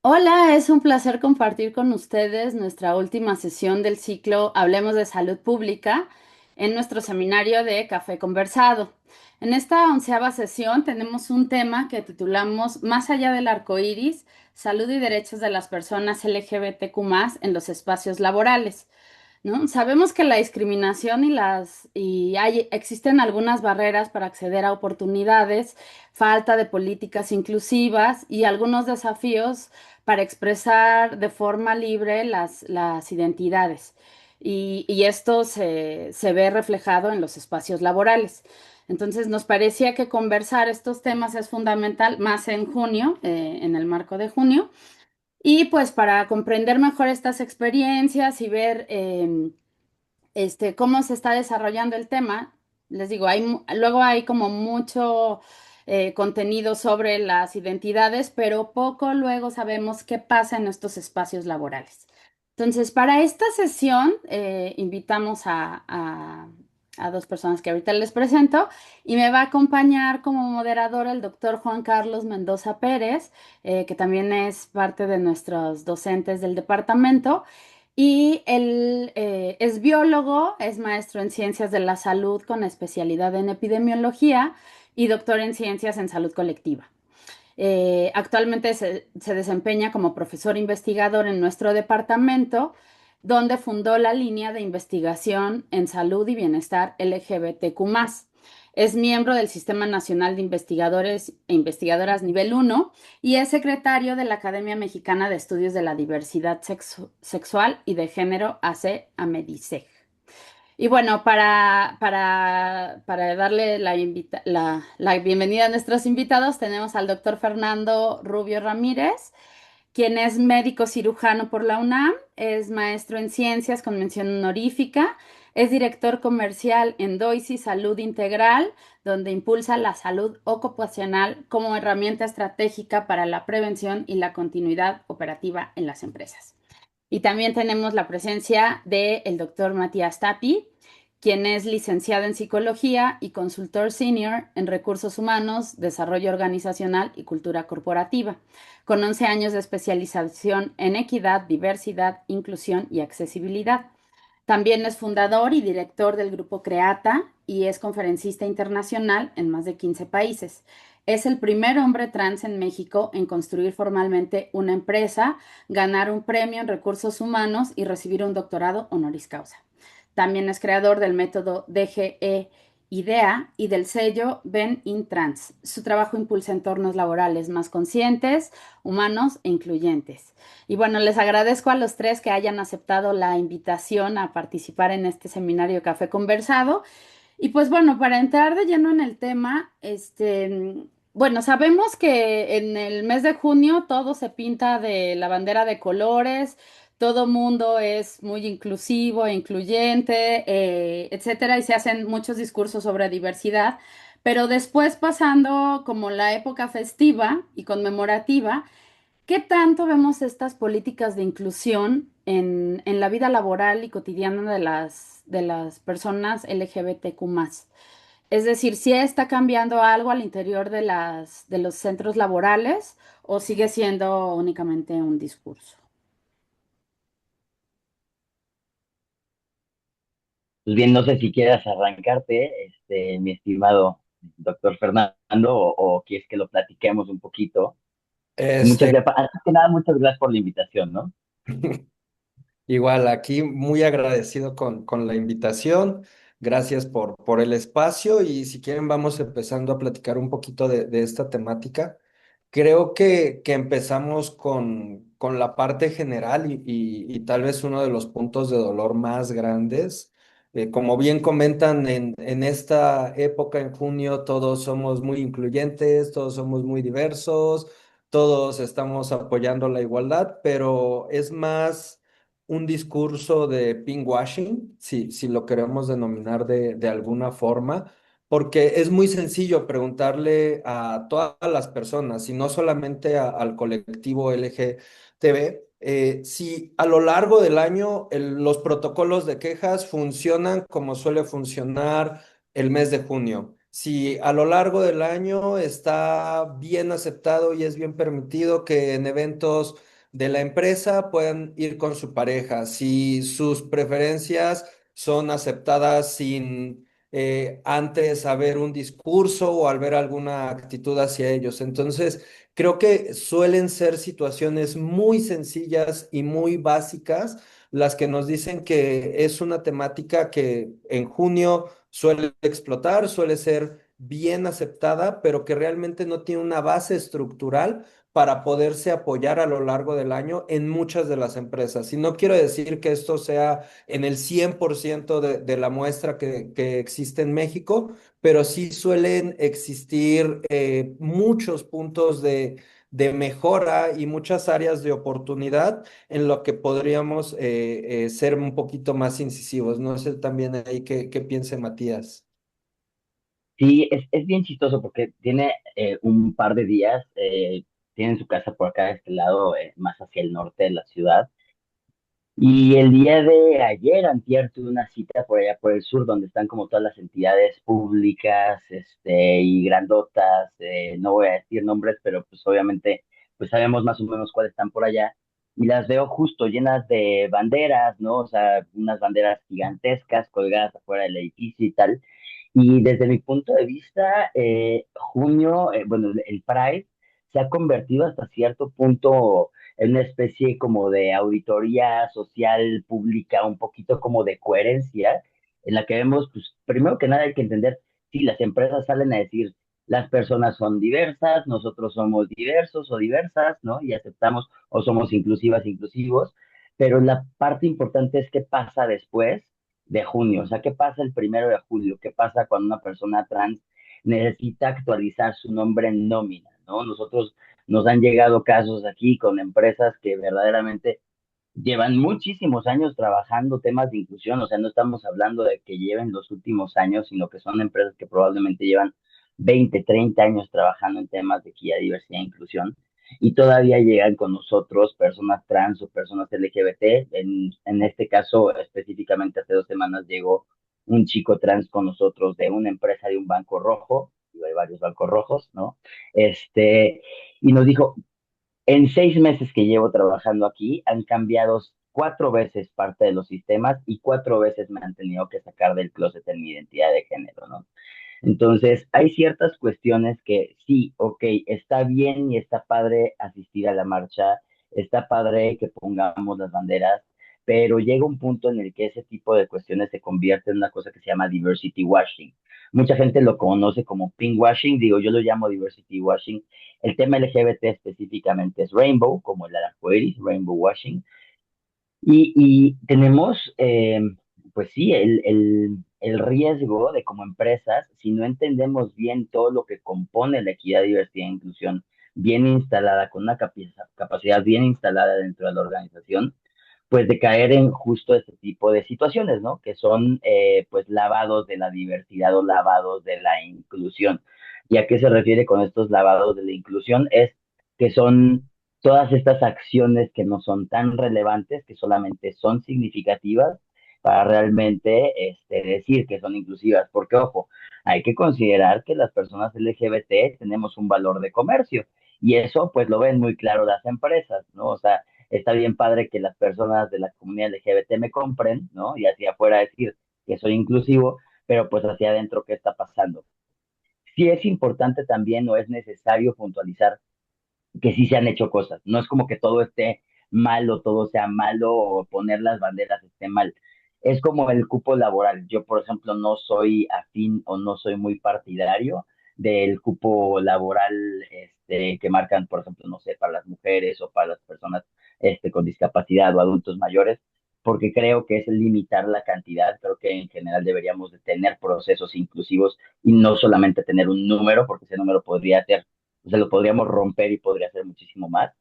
Hola, es un placer compartir con ustedes nuestra última sesión del ciclo Hablemos de Salud Pública en nuestro seminario de Café Conversado. En esta 11ª sesión tenemos un tema que titulamos Más allá del arco iris, salud y derechos de las personas LGBTQ+ en los espacios laborales. ¿No? Sabemos que la discriminación existen algunas barreras para acceder a oportunidades, falta de políticas inclusivas y algunos desafíos para expresar de forma libre las identidades. Y esto se ve reflejado en los espacios laborales. Entonces, nos parecía que conversar estos temas es fundamental, más en junio, en el marco de junio. Y pues para comprender mejor estas experiencias y ver cómo se está desarrollando el tema, les digo, luego hay como mucho contenido sobre las identidades, pero poco luego sabemos qué pasa en estos espacios laborales. Entonces, para esta sesión invitamos a dos personas que ahorita les presento y me va a acompañar como moderador el doctor Juan Carlos Mendoza Pérez, que también es parte de nuestros docentes del departamento. Y él es biólogo, es maestro en ciencias de la salud con especialidad en epidemiología y doctor en ciencias en salud colectiva. Actualmente se desempeña como profesor investigador en nuestro departamento, donde fundó la línea de investigación en salud y bienestar LGBTQ+. Es miembro del Sistema Nacional de Investigadores e Investigadoras Nivel 1 y es secretario de la Academia Mexicana de Estudios de la Diversidad Sexual y de Género, AC AMEDISEG. Y bueno, para darle la bienvenida a nuestros invitados, tenemos al doctor Fernando Rubio Ramírez, quien es médico cirujano por la UNAM, es maestro en ciencias con mención honorífica, es director comercial en DOISI Salud Integral, donde impulsa la salud ocupacional como herramienta estratégica para la prevención y la continuidad operativa en las empresas. Y también tenemos la presencia del doctor Matías Tapi, quien es licenciado en psicología y consultor senior en recursos humanos, desarrollo organizacional y cultura corporativa, con 11 años de especialización en equidad, diversidad, inclusión y accesibilidad. También es fundador y director del grupo CREATA y es conferencista internacional en más de 15 países. Es el primer hombre trans en México en construir formalmente una empresa, ganar un premio en recursos humanos y recibir un doctorado honoris causa. También es creador del método DGE IDEA y del sello Ben in Trans. Su trabajo impulsa entornos laborales más conscientes, humanos e incluyentes. Y bueno, les agradezco a los tres que hayan aceptado la invitación a participar en este seminario Café Conversado. Y pues bueno, para entrar de lleno en el tema, bueno, sabemos que en el mes de junio todo se pinta de la bandera de colores, todo mundo es muy inclusivo e incluyente, etcétera, y se hacen muchos discursos sobre diversidad, pero después pasando como la época festiva y conmemorativa, ¿qué tanto vemos estas políticas de inclusión en la vida laboral y cotidiana de las personas LGBTQ+? Es decir, ¿si está cambiando algo al interior de los centros laborales o sigue siendo únicamente un discurso? Pues bien, no sé si quieras arrancarte, mi estimado doctor Fernando, o quieres que lo platiquemos un poquito. Este, Antes que nada, muchas gracias por la invitación, ¿no? igual aquí muy agradecido con la invitación. Gracias por el espacio y si quieren vamos empezando a platicar un poquito de esta temática. Creo que empezamos con la parte general y tal vez uno de los puntos de dolor más grandes. Como bien comentan, en esta época, en junio, todos somos muy incluyentes, todos somos muy diversos, todos estamos apoyando la igualdad, pero es más un discurso de pinkwashing, si lo queremos denominar de alguna forma, porque es muy sencillo preguntarle a todas las personas, y no solamente al colectivo LGTB, si a lo largo del año los protocolos de quejas funcionan como suele funcionar el mes de junio. si a lo largo del año está bien aceptado y es bien permitido que en eventos de la empresa puedan ir con su pareja, si sus preferencias son aceptadas sin antes haber un discurso o al ver alguna actitud hacia ellos. Entonces, creo que suelen ser situaciones muy sencillas y muy básicas las que nos dicen que es una temática que en junio suele explotar, suele ser bien aceptada, pero que realmente no tiene una base estructural para poderse apoyar a lo largo del año en muchas de las empresas. Y no quiero decir que esto sea en el 100% de la muestra que existe en México, pero sí suelen existir muchos puntos de mejora y muchas áreas de oportunidad en lo que podríamos ser un poquito más incisivos. No sé también ahí qué piense Matías. Sí, es bien chistoso porque tiene un par de días, tienen su casa por acá de este lado, más hacia el norte de la ciudad. Y el día de ayer, antier, tuve una cita por allá por el sur, donde están como todas las entidades públicas, y grandotas, no voy a decir nombres, pero pues obviamente, pues sabemos más o menos cuáles están por allá, y las veo justo llenas de banderas, ¿no? O sea, unas banderas gigantescas colgadas afuera del edificio y tal. Y desde mi punto de vista, junio, bueno, el Pride se ha convertido hasta cierto punto en una especie como de auditoría social pública, un poquito como de coherencia, en la que vemos, pues, primero que nada hay que entender, si las empresas salen a decir, las personas son diversas, nosotros somos diversos o diversas, ¿no? Y aceptamos o somos inclusivas, inclusivos, pero la parte importante es qué pasa después de junio, o sea, qué pasa el 1 de julio, qué pasa cuando una persona trans necesita actualizar su nombre en nómina, ¿no? Nosotros nos han llegado casos aquí con empresas que verdaderamente llevan muchísimos años trabajando temas de inclusión, o sea, no estamos hablando de que lleven los últimos años, sino que son empresas que probablemente llevan 20, 30 años trabajando en temas de equidad, diversidad e inclusión, y todavía llegan con nosotros personas trans o personas LGBT. En este caso, específicamente hace 2 semanas llegó un chico trans con nosotros de una empresa de un banco rojo, y hay varios bancos rojos, ¿no? Y nos dijo, en 6 meses que llevo trabajando aquí, han cambiado 4 veces parte de los sistemas y 4 veces me han tenido que sacar del closet en mi identidad de género, ¿no? Entonces, hay ciertas cuestiones que sí, ok, está bien y está padre asistir a la marcha, está padre que pongamos las banderas, pero llega un punto en el que ese tipo de cuestiones se convierte en una cosa que se llama diversity washing. Mucha gente lo conoce como pink washing, digo, yo lo llamo diversity washing. El tema LGBT específicamente es rainbow, como el arcoiris, rainbow washing. Y tenemos, pues sí, el riesgo de como empresas, si no entendemos bien todo lo que compone la equidad, diversidad e inclusión bien instalada, con una capacidad bien instalada dentro de la organización, pues de caer en justo este tipo de situaciones, ¿no? Que son pues lavados de la diversidad o lavados de la inclusión. ¿Y a qué se refiere con estos lavados de la inclusión? Es que son todas estas acciones que no son tan relevantes, que solamente son significativas para realmente decir que son inclusivas. Porque, ojo, hay que considerar que las personas LGBT tenemos un valor de comercio y eso pues lo ven muy claro las empresas, ¿no? O sea, está bien padre que las personas de la comunidad LGBT me compren, ¿no? Y hacia afuera decir que soy inclusivo, pero pues hacia adentro, ¿qué está pasando? Sí es importante también o es necesario puntualizar que sí se han hecho cosas. No es como que todo esté mal o todo sea malo o poner las banderas esté mal. Es como el cupo laboral. Yo, por ejemplo, no soy afín o no soy muy partidario del cupo laboral que marcan, por ejemplo, no sé, para las mujeres o para las personas con discapacidad o adultos mayores, porque creo que es limitar la cantidad. Creo que en general deberíamos de tener procesos inclusivos y no solamente tener un número, porque ese número podría ser, se lo podríamos romper y podría ser muchísimo más,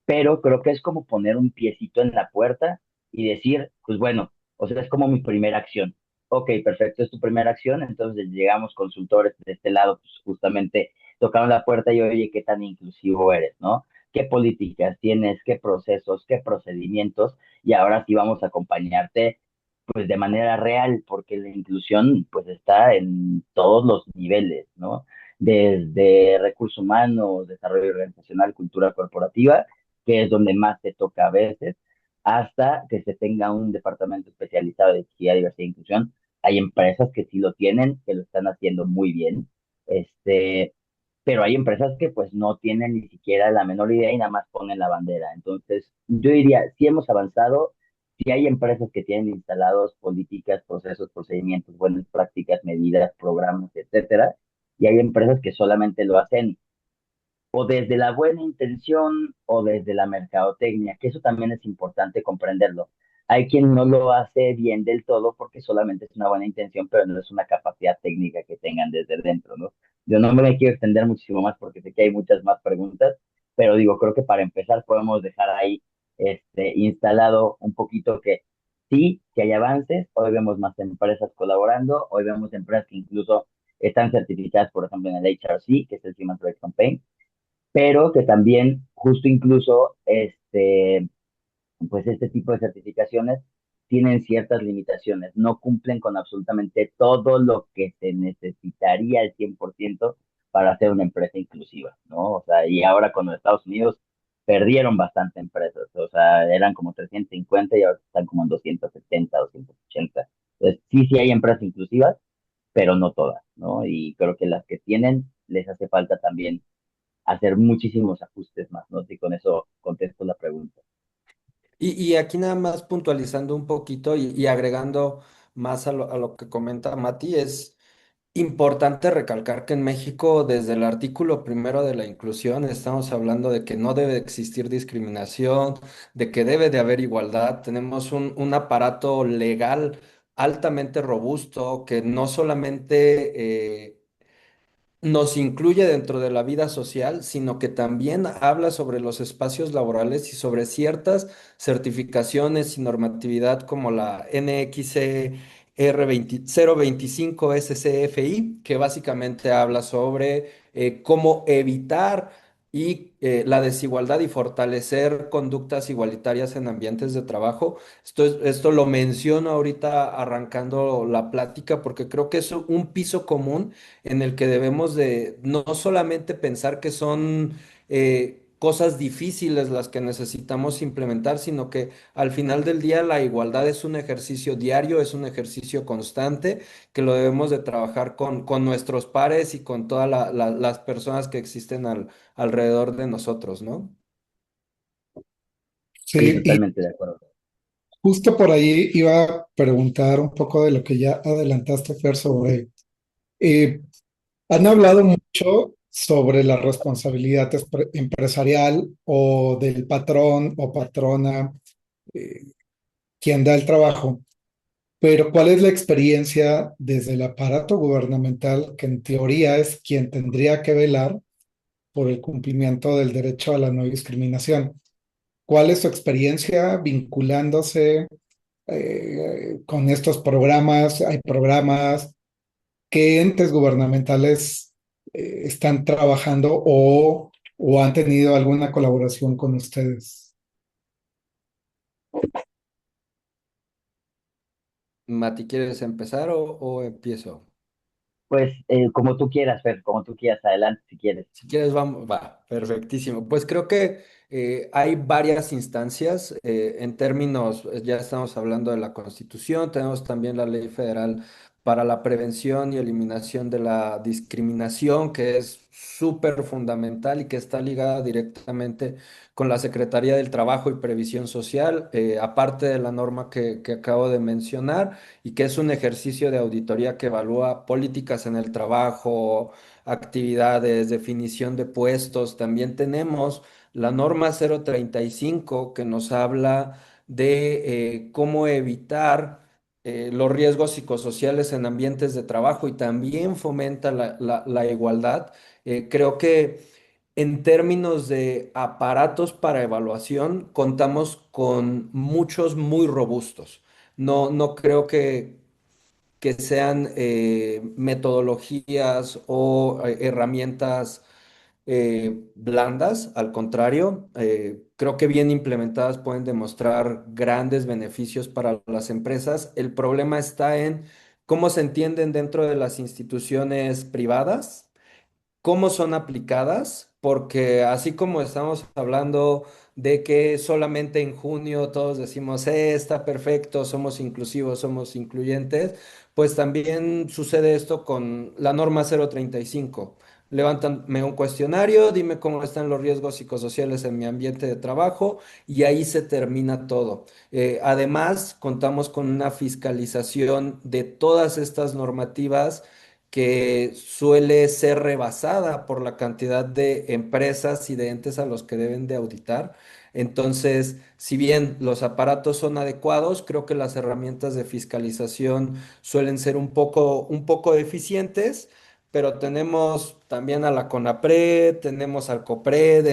pero creo que es como poner un piecito en la puerta y decir, pues bueno, o sea, es como mi primera acción. Ok, perfecto, es tu primera acción, entonces llegamos consultores de este lado, pues justamente tocaron la puerta y oye, qué tan inclusivo eres, ¿no? ¿Qué políticas tienes? ¿Qué procesos? ¿Qué procedimientos? Y ahora sí vamos a acompañarte pues de manera real, porque la inclusión pues está en todos los niveles, ¿no? Desde recursos humanos, desarrollo organizacional, cultura corporativa, que es donde más te toca a veces, hasta que se tenga un departamento especializado de equidad, diversidad e inclusión. Hay empresas que sí lo tienen, que lo están haciendo muy bien, este, pero hay empresas que pues no tienen ni siquiera la menor idea y nada más ponen la bandera. Entonces, yo diría, sí hemos avanzado, sí hay empresas que tienen instalados políticas, procesos, procedimientos, buenas prácticas, medidas, programas, etcétera, y hay empresas que solamente lo hacen o desde la buena intención o desde la mercadotecnia, que eso también es importante comprenderlo. Hay quien no lo hace bien del todo porque solamente es una buena intención, pero no es una capacidad técnica que tengan desde dentro, ¿no? Yo no me quiero extender muchísimo más porque sé que hay muchas más preguntas, pero digo, creo que para empezar podemos dejar ahí instalado un poquito que sí, que hay avances, hoy vemos más empresas colaborando, hoy vemos empresas que incluso están certificadas, por ejemplo, en el HRC, que es el Human Rights Campaign, pero que también justo incluso pues este tipo de certificaciones tienen ciertas limitaciones, no cumplen con absolutamente todo lo que se necesitaría al 100% para hacer una empresa inclusiva, ¿no? O sea, y ahora con los Estados Unidos perdieron bastante empresas, o sea, eran como 350 y ahora están como en 270, 280. Entonces, sí, sí hay empresas inclusivas, pero no todas, ¿no? Y creo que las que tienen les hace falta también hacer muchísimos ajustes más, ¿no? Y con eso contesto la pregunta. Y aquí nada más puntualizando un poquito y agregando más a lo que comenta Mati, es importante recalcar que en México, desde el artículo primero de la inclusión, estamos hablando de que no debe existir discriminación, de que debe de haber igualdad. Tenemos un aparato legal altamente robusto que no solamente nos incluye dentro de la vida social, sino que también habla sobre los espacios laborales y sobre ciertas certificaciones y normatividad como la NXR 025 SCFI, que básicamente habla sobre cómo evitar la desigualdad y fortalecer conductas igualitarias en ambientes de trabajo. Esto lo menciono ahorita arrancando la plática porque creo que es un piso común en el que debemos de no solamente pensar que son cosas difíciles las que necesitamos implementar, sino que al final del día la igualdad es un ejercicio diario, es un ejercicio constante, que lo debemos de trabajar con nuestros pares y con todas las personas que existen alrededor de nosotros, ¿no? Sí, Sí, y totalmente de acuerdo. justo por ahí iba a preguntar un poco de lo que ya adelantaste, Fer, sobre, eh, han hablado mucho sobre la responsabilidad empresarial o del patrón o patrona, eh, quien da el trabajo, pero ¿cuál es la experiencia desde el aparato gubernamental, que en teoría es quien tendría que velar por el cumplimiento del derecho a la no discriminación? ¿Cuál es su experiencia vinculándose con estos programas? ¿Hay programas? ¿Qué entes gubernamentales están trabajando o han tenido alguna colaboración con ustedes? Mati, ¿quieres empezar o empiezo? Pues como tú quieras, Fer, como tú quieras, adelante si quieres. Si quieres, vamos, va, perfectísimo. Pues creo que hay varias instancias en términos, ya estamos hablando de la Constitución, tenemos también la Ley Federal para la Prevención y Eliminación de la Discriminación, que es súper fundamental y que está ligada directamente con la Secretaría del Trabajo y Previsión Social, aparte de la norma que acabo de mencionar, y que es un ejercicio de auditoría que evalúa políticas en el trabajo, actividades, definición de puestos. También tenemos la norma 035 que nos habla de cómo evitar los riesgos psicosociales en ambientes de trabajo y también fomenta la igualdad. Creo que en términos de aparatos para evaluación, contamos con muchos muy robustos. No creo que sean metodologías o herramientas blandas, al contrario, creo que bien implementadas pueden demostrar grandes beneficios para las empresas. El problema está en cómo se entienden dentro de las instituciones privadas, cómo son aplicadas, porque así como estamos hablando de que solamente en junio todos decimos, está perfecto, somos inclusivos, somos incluyentes, pues también sucede esto con la norma 035. Levántame un cuestionario, dime cómo están los riesgos psicosociales en mi ambiente de trabajo y ahí se termina todo. Además, contamos con una fiscalización de todas estas normativas que suele ser rebasada por la cantidad de empresas y de entes a los que deben de auditar. Entonces, si bien los aparatos son adecuados, creo que las herramientas de fiscalización suelen ser un poco deficientes, pero tenemos también a la CONAPRED, tenemos al COPRED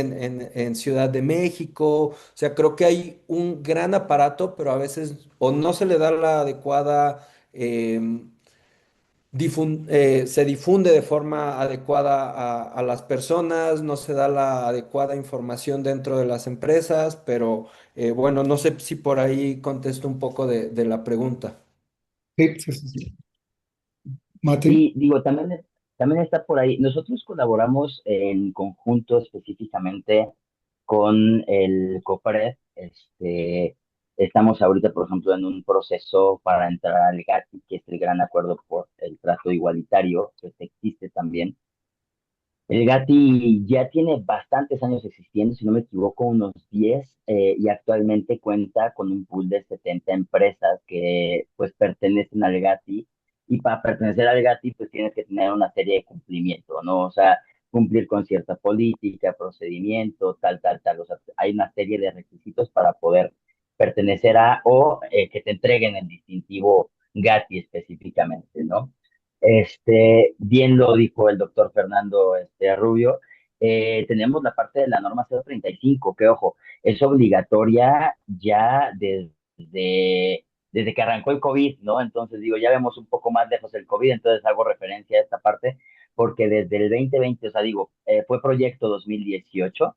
en Ciudad de México. O sea, creo que hay un gran aparato, pero a veces o no se le da la adecuada se difunde de forma adecuada a las personas, no se da la adecuada información dentro de las empresas, pero bueno, no sé si por ahí contesto un poco de la pregunta. Sí, sí, sí, sí. Mati, Sí, digo, también está por ahí. Nosotros colaboramos en conjunto específicamente con el COPRED. Estamos ahorita, por ejemplo, en un proceso para entrar al GATI, que es el Gran Acuerdo por el Trato Igualitario, que existe también. El Gati ya tiene bastantes años existiendo, si no me equivoco, unos 10, y actualmente cuenta con un pool de 70 empresas que pues pertenecen al Gati, y para pertenecer al Gati pues tienes que tener una serie de cumplimiento, ¿no? O sea, cumplir con cierta política, procedimiento, tal, o sea, hay una serie de requisitos para poder pertenecer a o que te entreguen el distintivo Gati específicamente, ¿no? Bien lo dijo el doctor Fernando Rubio. Tenemos la parte de la norma 035, que ojo, es obligatoria ya desde que arrancó el COVID, ¿no? Entonces digo, ya vemos un poco más lejos el COVID, entonces hago referencia a esta parte, porque desde el 2020, o sea, digo, fue proyecto 2018,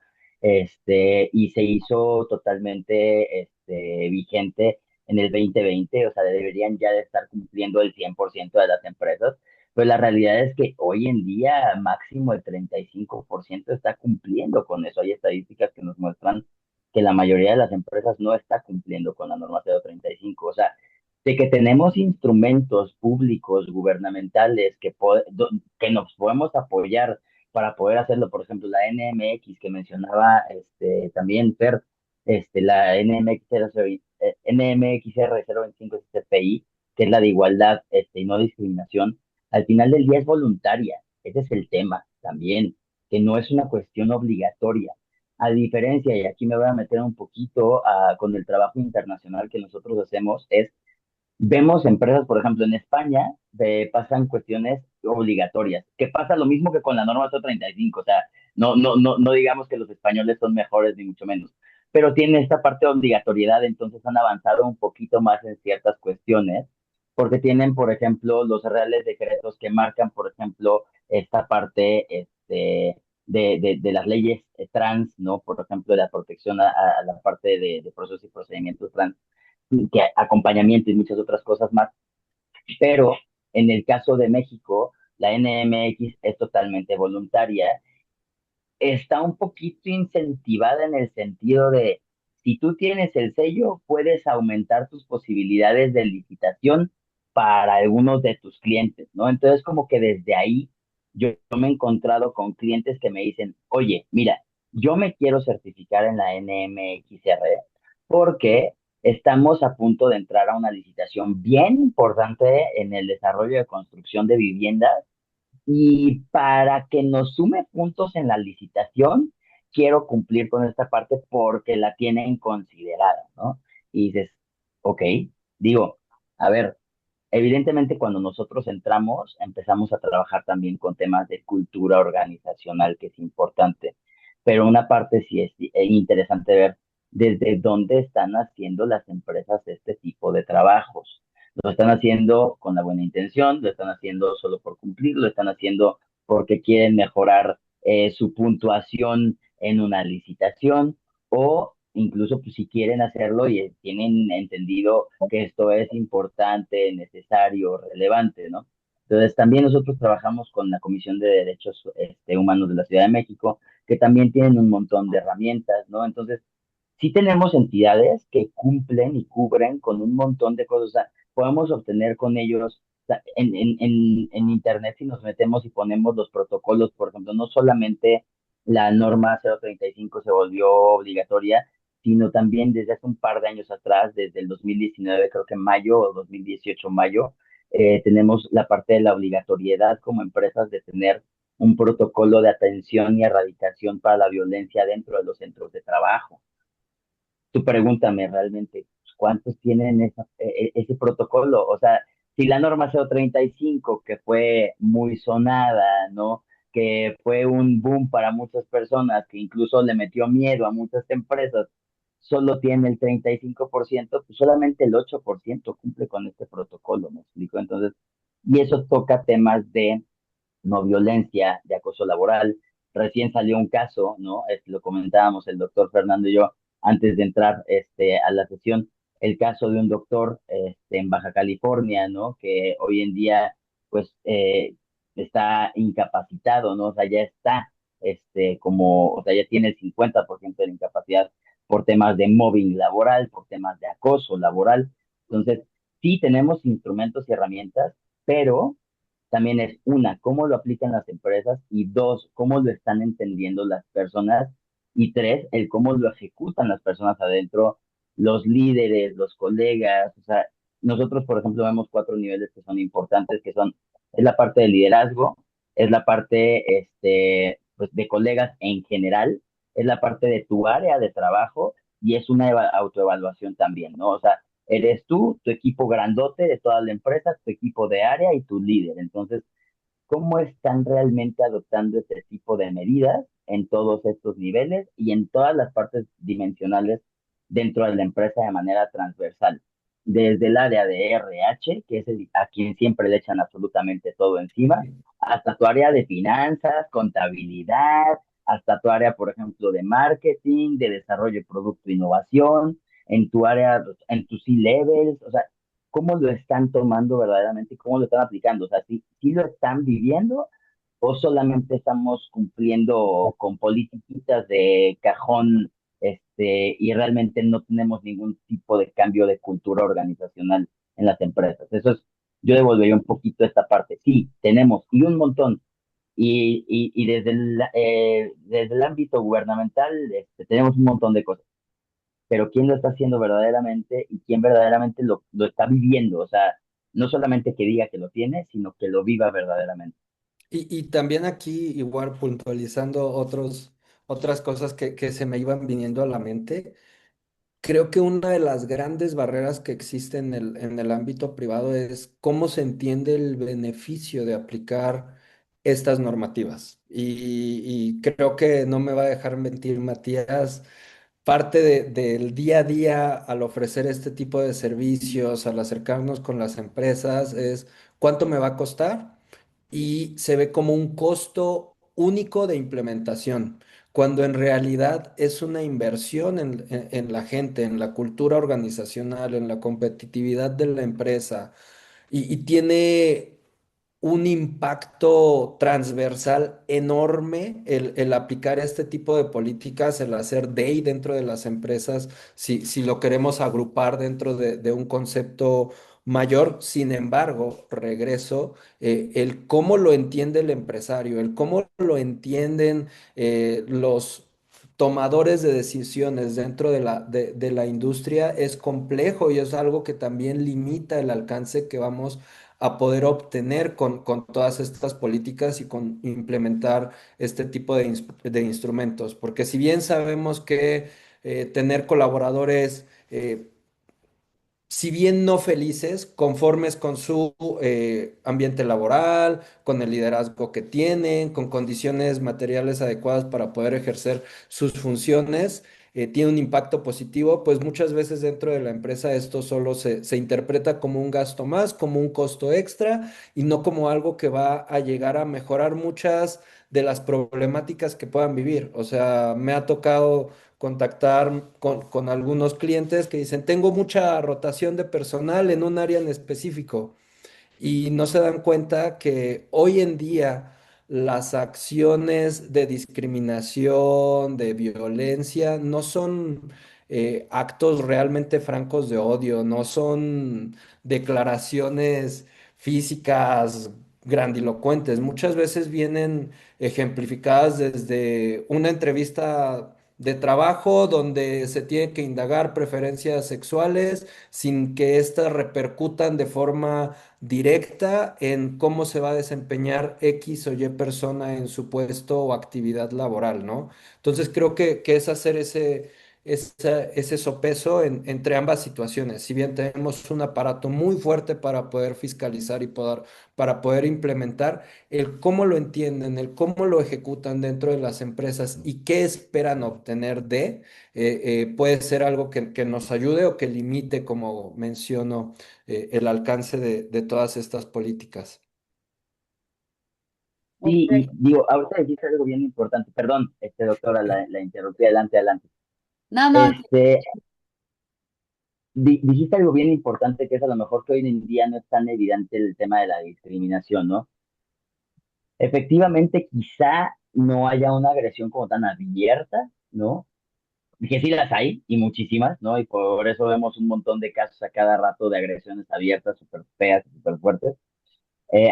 y se hizo totalmente vigente en el 2020, o sea, deberían ya de estar cumpliendo el 100% de las empresas, pues la realidad es que hoy en día máximo el 35% está cumpliendo con eso. Hay estadísticas que nos muestran que la mayoría de las empresas no está cumpliendo con la norma 035. O sea, de que tenemos instrumentos públicos, gubernamentales, que nos podemos apoyar para poder hacerlo. Por ejemplo, la NMX que mencionaba también Fer, la NMXR 025 CPI, que es la de igualdad y no discriminación, al final del día es voluntaria. Ese es el tema también, que no es una cuestión obligatoria. A diferencia, y aquí me voy a meter un poquito con el trabajo internacional que nosotros hacemos, vemos empresas, por ejemplo, en España, pasan cuestiones obligatorias, que pasa lo mismo que con la norma 35, o sea, no digamos que los españoles son mejores, ni mucho menos, pero tienen esta parte de obligatoriedad, entonces han avanzado un poquito más en ciertas cuestiones, porque tienen, por ejemplo, los reales decretos que marcan, por ejemplo, esta parte de las leyes trans, ¿no? Por ejemplo, de la protección a la parte de procesos y procedimientos trans, que acompañamiento y muchas otras cosas más. Pero en el caso de México, la NMX es totalmente voluntaria, está un poquito incentivada en el sentido de, si tú tienes el sello, puedes aumentar tus posibilidades de licitación para algunos de tus clientes, ¿no? Entonces, como que desde ahí yo me he encontrado con clientes que me dicen, oye, mira, yo me quiero certificar en la NMXR porque estamos a punto de entrar a una licitación bien importante en el desarrollo de construcción de viviendas, y para que nos sume puntos en la licitación, quiero cumplir con esta parte porque la tienen considerada, ¿no? Y dices, ok, digo, a ver, evidentemente cuando nosotros entramos, empezamos a trabajar también con temas de cultura organizacional, que es importante, pero una parte sí es interesante ver desde dónde están haciendo las empresas este tipo de trabajos. Lo están haciendo con la buena intención, lo están haciendo solo por cumplir, lo están haciendo porque quieren mejorar su puntuación en una licitación o incluso pues, si quieren hacerlo y tienen entendido que esto es importante, necesario, relevante, ¿no? Entonces, también nosotros trabajamos con la Comisión de Derechos Humanos de la Ciudad de México, que también tienen un montón de herramientas, ¿no? Entonces, sí tenemos entidades que cumplen y cubren con un montón de cosas. O sea, podemos obtener con ellos o sea, en Internet si nos metemos y ponemos los protocolos, por ejemplo, no solamente la norma 035 se volvió obligatoria, sino también desde hace un par de años atrás, desde el 2019, creo que mayo o 2018 mayo, tenemos la parte de la obligatoriedad como empresas de tener un protocolo de atención y erradicación para la violencia dentro de los centros de trabajo. Tú pregúntame realmente, pues, ¿cuántos tienen ese protocolo? O sea, si la norma 035, que fue muy sonada, ¿no? Que fue un boom para muchas personas, que incluso le metió miedo a muchas empresas, solo tiene el 35%, pues solamente el 8% cumple con este protocolo, ¿me explico? Entonces, y eso toca temas de no violencia, de acoso laboral. Recién salió un caso, ¿no? Lo comentábamos el doctor Fernando y yo antes de entrar a la sesión, el caso de un doctor en Baja California, ¿no? Que hoy en día, pues, está incapacitado, ¿no? O sea, ya está, o sea, ya tiene el 50% de la incapacidad por temas de mobbing laboral, por temas de acoso laboral. Entonces, sí tenemos instrumentos y herramientas, pero también es una, cómo lo aplican las empresas y dos, cómo lo están entendiendo las personas y tres, el cómo lo ejecutan las personas adentro, los líderes, los colegas, o sea, nosotros, por ejemplo, vemos cuatro niveles que son importantes, que son, es la parte de liderazgo, es la parte, pues, de colegas en general, es la parte de tu área de trabajo y es una autoevaluación también, ¿no? O sea, eres tú, tu equipo grandote de toda la empresa, tu equipo de área y tu líder. Entonces, ¿cómo están realmente adoptando este tipo de medidas en todos estos niveles y en todas las partes dimensionales dentro de la empresa de manera transversal? Desde el área de RH, que es a quien siempre le echan absolutamente todo encima, hasta tu área de finanzas, contabilidad, hasta tu área, por ejemplo, de marketing, de desarrollo de producto e innovación, en tu área, en tus C-levels, o sea, cómo lo están tomando verdaderamente y cómo lo están aplicando. O sea, si lo están viviendo o solamente estamos cumpliendo con politiquitas de cajón, y realmente no tenemos ningún tipo de cambio de cultura organizacional en las empresas. Eso es, yo devolvería un poquito esta parte. Sí, tenemos, y un montón. Y desde el ámbito gubernamental, tenemos un montón de cosas, pero quién lo está haciendo verdaderamente y quién verdaderamente lo está viviendo. O sea, no solamente que diga que lo tiene, sino que lo viva verdaderamente. Y también aquí, igual puntualizando otras cosas que se me iban viniendo a la mente. Creo que una de las grandes barreras que existen en el ámbito privado es cómo se entiende el beneficio de aplicar estas normativas. Y creo que no me va a dejar mentir Matías, parte del día a día al ofrecer este tipo de servicios, al acercarnos con las empresas, es cuánto me va a costar y se ve como un costo único de implementación, cuando en realidad es una inversión en la gente, en la cultura organizacional, en la competitividad de la empresa y tiene un impacto transversal enorme el aplicar este tipo de políticas, el hacer DEI dentro de las empresas, si lo queremos agrupar dentro de un concepto mayor. Sin embargo, regreso, el cómo lo entiende el empresario, el cómo lo entienden los tomadores de decisiones dentro de la industria es complejo y es algo que también limita el alcance que vamos a poder obtener con todas estas políticas y con implementar este tipo de instrumentos. Porque si bien sabemos que tener colaboradores, si bien no felices, conformes con su ambiente laboral, con el liderazgo que tienen, con condiciones materiales adecuadas para poder ejercer sus funciones, tiene un impacto positivo, pues muchas veces dentro de la empresa esto solo se interpreta como un gasto más, como un costo extra y no como algo que va a llegar a mejorar muchas de las problemáticas que puedan vivir. O sea, me ha tocado contactar con algunos clientes que dicen, tengo mucha rotación de personal en un área en específico y no se dan cuenta que hoy en día las acciones de discriminación, de violencia, no son actos realmente francos de odio, no son declaraciones físicas grandilocuentes. Muchas veces vienen ejemplificadas desde una entrevista de trabajo donde se tiene que indagar preferencias sexuales sin que éstas repercutan de forma directa en cómo se va a desempeñar X o Y persona en su puesto o actividad laboral, ¿no? Entonces creo que es hacer ese sopeso entre ambas situaciones. Si bien tenemos un aparato muy fuerte para poder fiscalizar y para poder implementar, el cómo lo entienden, el cómo lo ejecutan dentro de las empresas y qué esperan obtener puede ser algo que nos ayude o que limite, como menciono, el alcance de todas estas políticas. Ok. Sí, y digo, ahorita dijiste algo bien importante, perdón, doctora, la interrumpí, adelante, adelante. No, no, Este, dijiste algo bien importante que es a lo mejor que hoy en día no es tan evidente el tema de la discriminación, ¿no? Efectivamente, quizá no haya una agresión como tan abierta, ¿no? Que sí las hay, y muchísimas, ¿no? Y por eso vemos un montón de casos a cada rato de agresiones abiertas, súper feas, súper fuertes.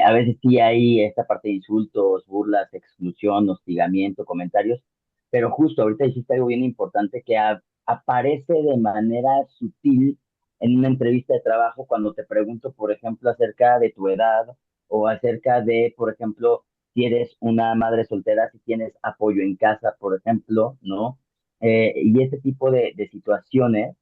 A veces sí hay esta parte de insultos, burlas, exclusión, hostigamiento, comentarios, pero justo ahorita dijiste algo bien importante que aparece de manera sutil en una entrevista de trabajo cuando te pregunto, por ejemplo, acerca de tu edad o acerca de, por ejemplo, si eres una madre soltera, si tienes apoyo en casa, por ejemplo, ¿no? Y ese tipo de situaciones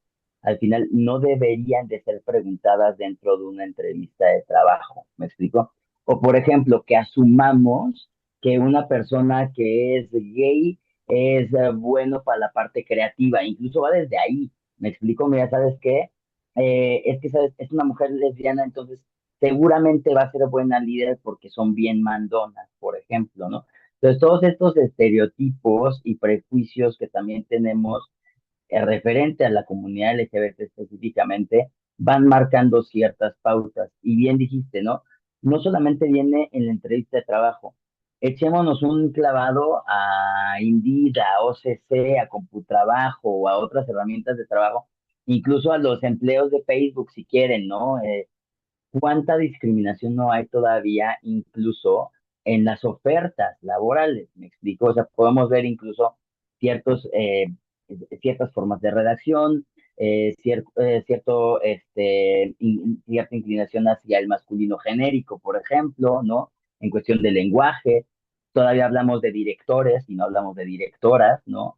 al final no deberían de ser preguntadas dentro de una entrevista de trabajo, ¿me explico? O por ejemplo, que asumamos que una persona que es gay es bueno para la parte creativa, incluso va desde ahí, ¿me explico? Mira, ¿sabes qué? Es que, ¿sabes? Es una mujer lesbiana, entonces seguramente va a ser buena líder porque son bien mandonas, por ejemplo, ¿no? Entonces, todos estos estereotipos y prejuicios que también tenemos referente a la comunidad LGBT específicamente, van marcando ciertas pautas. Y bien dijiste, ¿no? No solamente viene en la entrevista de trabajo. Echémonos un clavado a Indeed, a OCC, a Computrabajo o a otras herramientas de trabajo, incluso a los empleos de Facebook si quieren, ¿no? ¿Cuánta discriminación no hay todavía incluso en las ofertas laborales? ¿Me explico? O sea, podemos ver incluso ciertos, ciertas formas de redacción, cierta inclinación hacia el masculino genérico, por ejemplo, ¿no? En cuestión de lenguaje. Todavía hablamos de directores y no hablamos de directoras, ¿no?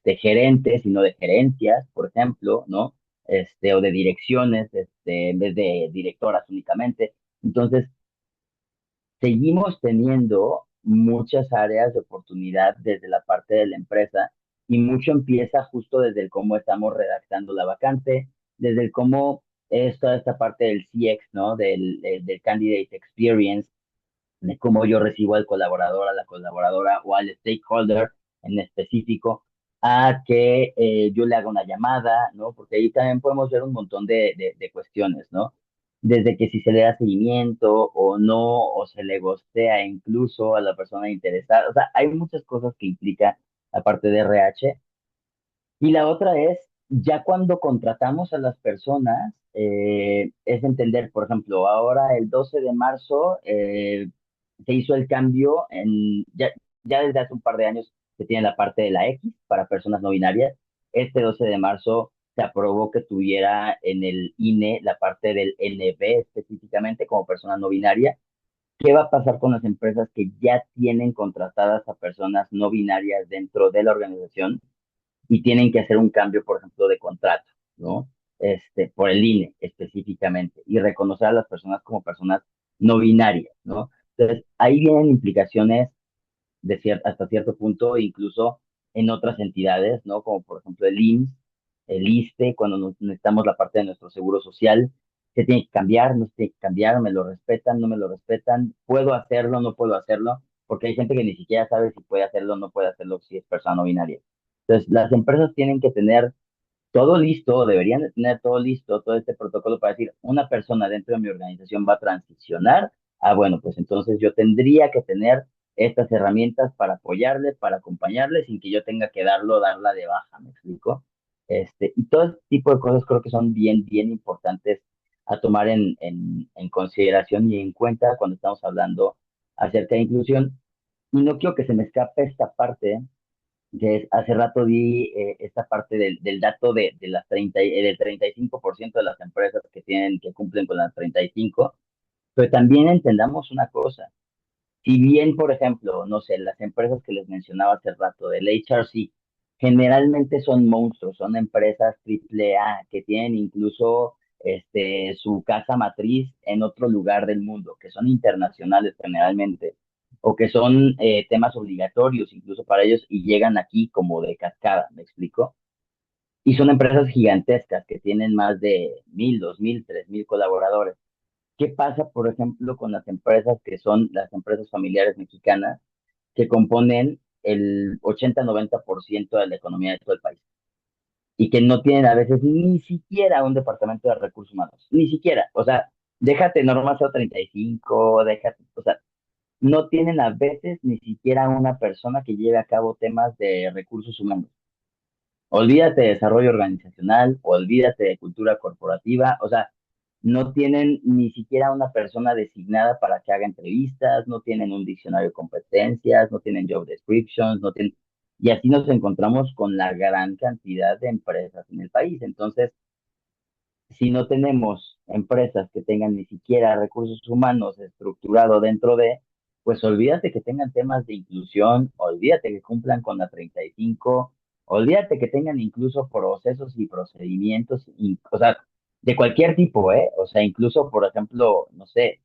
Gerentes y no de gerencias, por ejemplo, ¿no? O de direcciones, en vez de directoras únicamente. Entonces, seguimos teniendo muchas áreas de oportunidad desde la parte de la empresa y mucho empieza justo desde el cómo estamos redactando la vacante, desde el cómo es toda esta parte del CX, ¿no? Del Candidate Experience, de cómo yo recibo al colaborador, a la colaboradora o al stakeholder en específico, a que yo le haga una llamada, ¿no? Porque ahí también podemos ver un montón de cuestiones, ¿no? Desde que si se le da seguimiento o no, o se le gostea incluso a la persona interesada. O sea, hay muchas cosas que implica la parte de RH y la otra es, ya cuando contratamos a las personas, es entender, por ejemplo, ahora el 12 de marzo se hizo el cambio ya desde hace un par de años se tiene la parte de la X para personas no binarias. Este 12 de marzo se aprobó que tuviera en el INE la parte del NB específicamente como persona no binaria. ¿Qué va a pasar con las empresas que ya tienen contratadas a personas no binarias dentro de la organización y tienen que hacer un cambio, por ejemplo, de contrato, ¿no? Por el INE específicamente, y reconocer a las personas como personas no binarias, ¿no? Entonces, ahí vienen implicaciones hasta cierto punto, incluso en otras entidades, ¿no? Como por ejemplo el IMSS, el ISSSTE, cuando necesitamos la parte de nuestro seguro social, se tiene que cambiar, no se tiene que cambiar, me lo respetan, no me lo respetan, puedo hacerlo, no puedo hacerlo. porque hay gente que ni siquiera sabe si puede hacerlo o no puede hacerlo si es persona no binaria. Entonces, las empresas tienen que tener todo listo, deberían de tener todo listo, todo este protocolo para decir, una persona dentro de mi organización va a transicionar, bueno, pues entonces yo tendría que tener estas herramientas para apoyarle, para acompañarle, sin que yo tenga que darla de baja, ¿me explico? Y todo este tipo de cosas creo que son bien, bien importantes a tomar en consideración y en cuenta cuando estamos hablando acerca de inclusión. Y no quiero que se me escape esta parte, hace rato di esta parte del dato de las 30, del 35% de las empresas que cumplen con las 35, pero también entendamos una cosa. Si bien, por ejemplo, no sé, las empresas que les mencionaba hace rato del HRC, generalmente son monstruos, son empresas triple A que tienen incluso su casa matriz en otro lugar del mundo, que son internacionales generalmente, o que son temas obligatorios incluso para ellos y llegan aquí como de cascada, ¿me explico? Y son empresas gigantescas que tienen más de 1,000, 2,000, 3,000 colaboradores. ¿Qué pasa, por ejemplo, con las empresas que son las empresas familiares mexicanas que componen el 80-90% de la economía de todo el país y que no tienen a veces ni siquiera un departamento de recursos humanos? Ni siquiera. O sea, déjate normas O 35, déjate, o sea, no tienen a veces ni siquiera una persona que lleve a cabo temas de recursos humanos. Olvídate de desarrollo organizacional, olvídate de cultura corporativa, o sea, no tienen ni siquiera una persona designada para que haga entrevistas, no tienen un diccionario de competencias, no tienen job descriptions, no tienen... Y así nos encontramos con la gran cantidad de empresas en el país. Entonces, si no tenemos empresas que tengan ni siquiera recursos humanos estructurado dentro de, pues olvídate que tengan temas de inclusión, olvídate que cumplan con la 35, olvídate que tengan incluso procesos y procedimientos, o sea, de cualquier tipo, ¿eh? O sea, incluso, por ejemplo, no sé,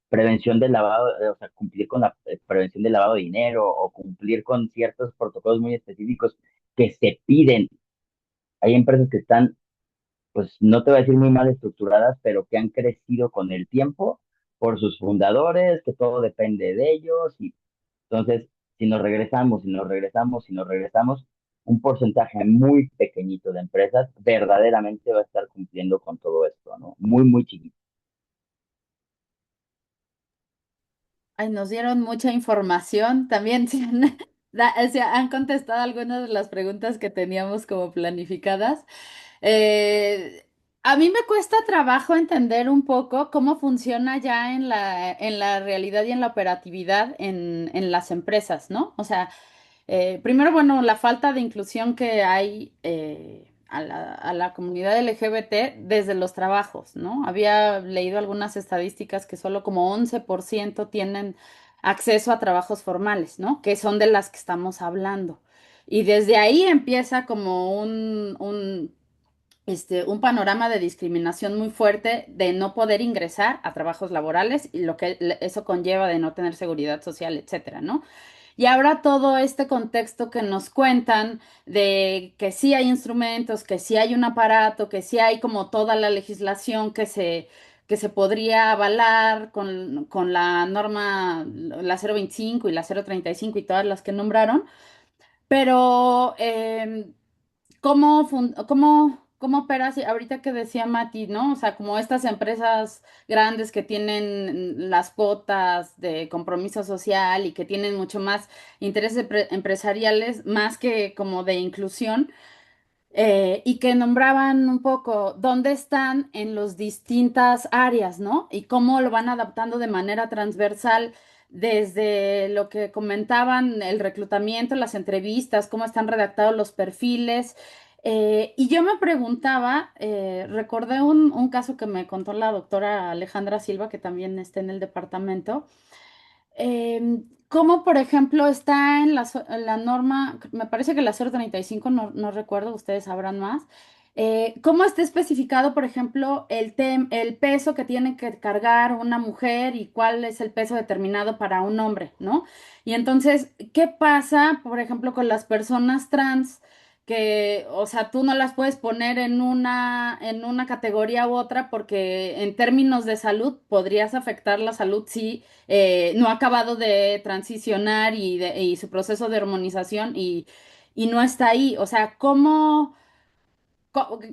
prevención del lavado, o sea, cumplir con la prevención del lavado de dinero o cumplir con ciertos protocolos muy específicos que se piden. Hay empresas que están, pues no te voy a decir muy mal estructuradas, pero que han crecido con el tiempo por sus fundadores, que todo depende de ellos. Y entonces, si nos regresamos, un porcentaje muy pequeñito de empresas verdaderamente va a estar cumpliendo con todo esto, ¿no? Muy, muy chiquito. Ay, nos dieron mucha información. También se han contestado algunas de las preguntas que teníamos como planificadas. Eh, a mí me cuesta trabajo entender un poco cómo funciona ya en la realidad y en la operatividad en las empresas, ¿no? O sea, primero, bueno, la falta de inclusión que hay a la comunidad LGBT desde los trabajos, ¿no? Había leído algunas estadísticas que solo como 11% tienen acceso a trabajos formales, ¿no? Que son de las que estamos hablando. Y desde ahí empieza como un panorama de discriminación muy fuerte de no poder ingresar a trabajos laborales y lo que eso conlleva de no tener seguridad social, etcétera, ¿no? Y ahora todo este contexto que nos cuentan de que sí hay instrumentos, que sí hay un aparato, que sí hay como toda la legislación que se podría avalar con la norma, la 025 y la 035 y todas las que nombraron, pero ¿cómo opera ahorita que decía Mati, ¿no? O sea, como estas empresas grandes que tienen las cuotas de compromiso social y que tienen mucho más intereses empresariales, más que como de inclusión, y que nombraban un poco dónde están en las distintas áreas, ¿no? Y cómo lo van adaptando de manera transversal desde lo que comentaban, el reclutamiento, las entrevistas, cómo están redactados los perfiles. Y yo me preguntaba, recordé un caso que me contó la doctora Alejandra Silva, que también está en el departamento, como por ejemplo está en en la norma, me parece que la 035, no recuerdo, ustedes sabrán más. ¿Cómo está especificado, por ejemplo, el peso que tiene que cargar una mujer y cuál es el peso determinado para un hombre, ¿no? Y entonces, ¿qué pasa, por ejemplo, con las personas trans o sea, tú no las puedes poner en una categoría u otra porque en términos de salud podrías afectar la salud si no ha acabado de transicionar y su proceso de hormonización y no está ahí. O sea, ¿cómo?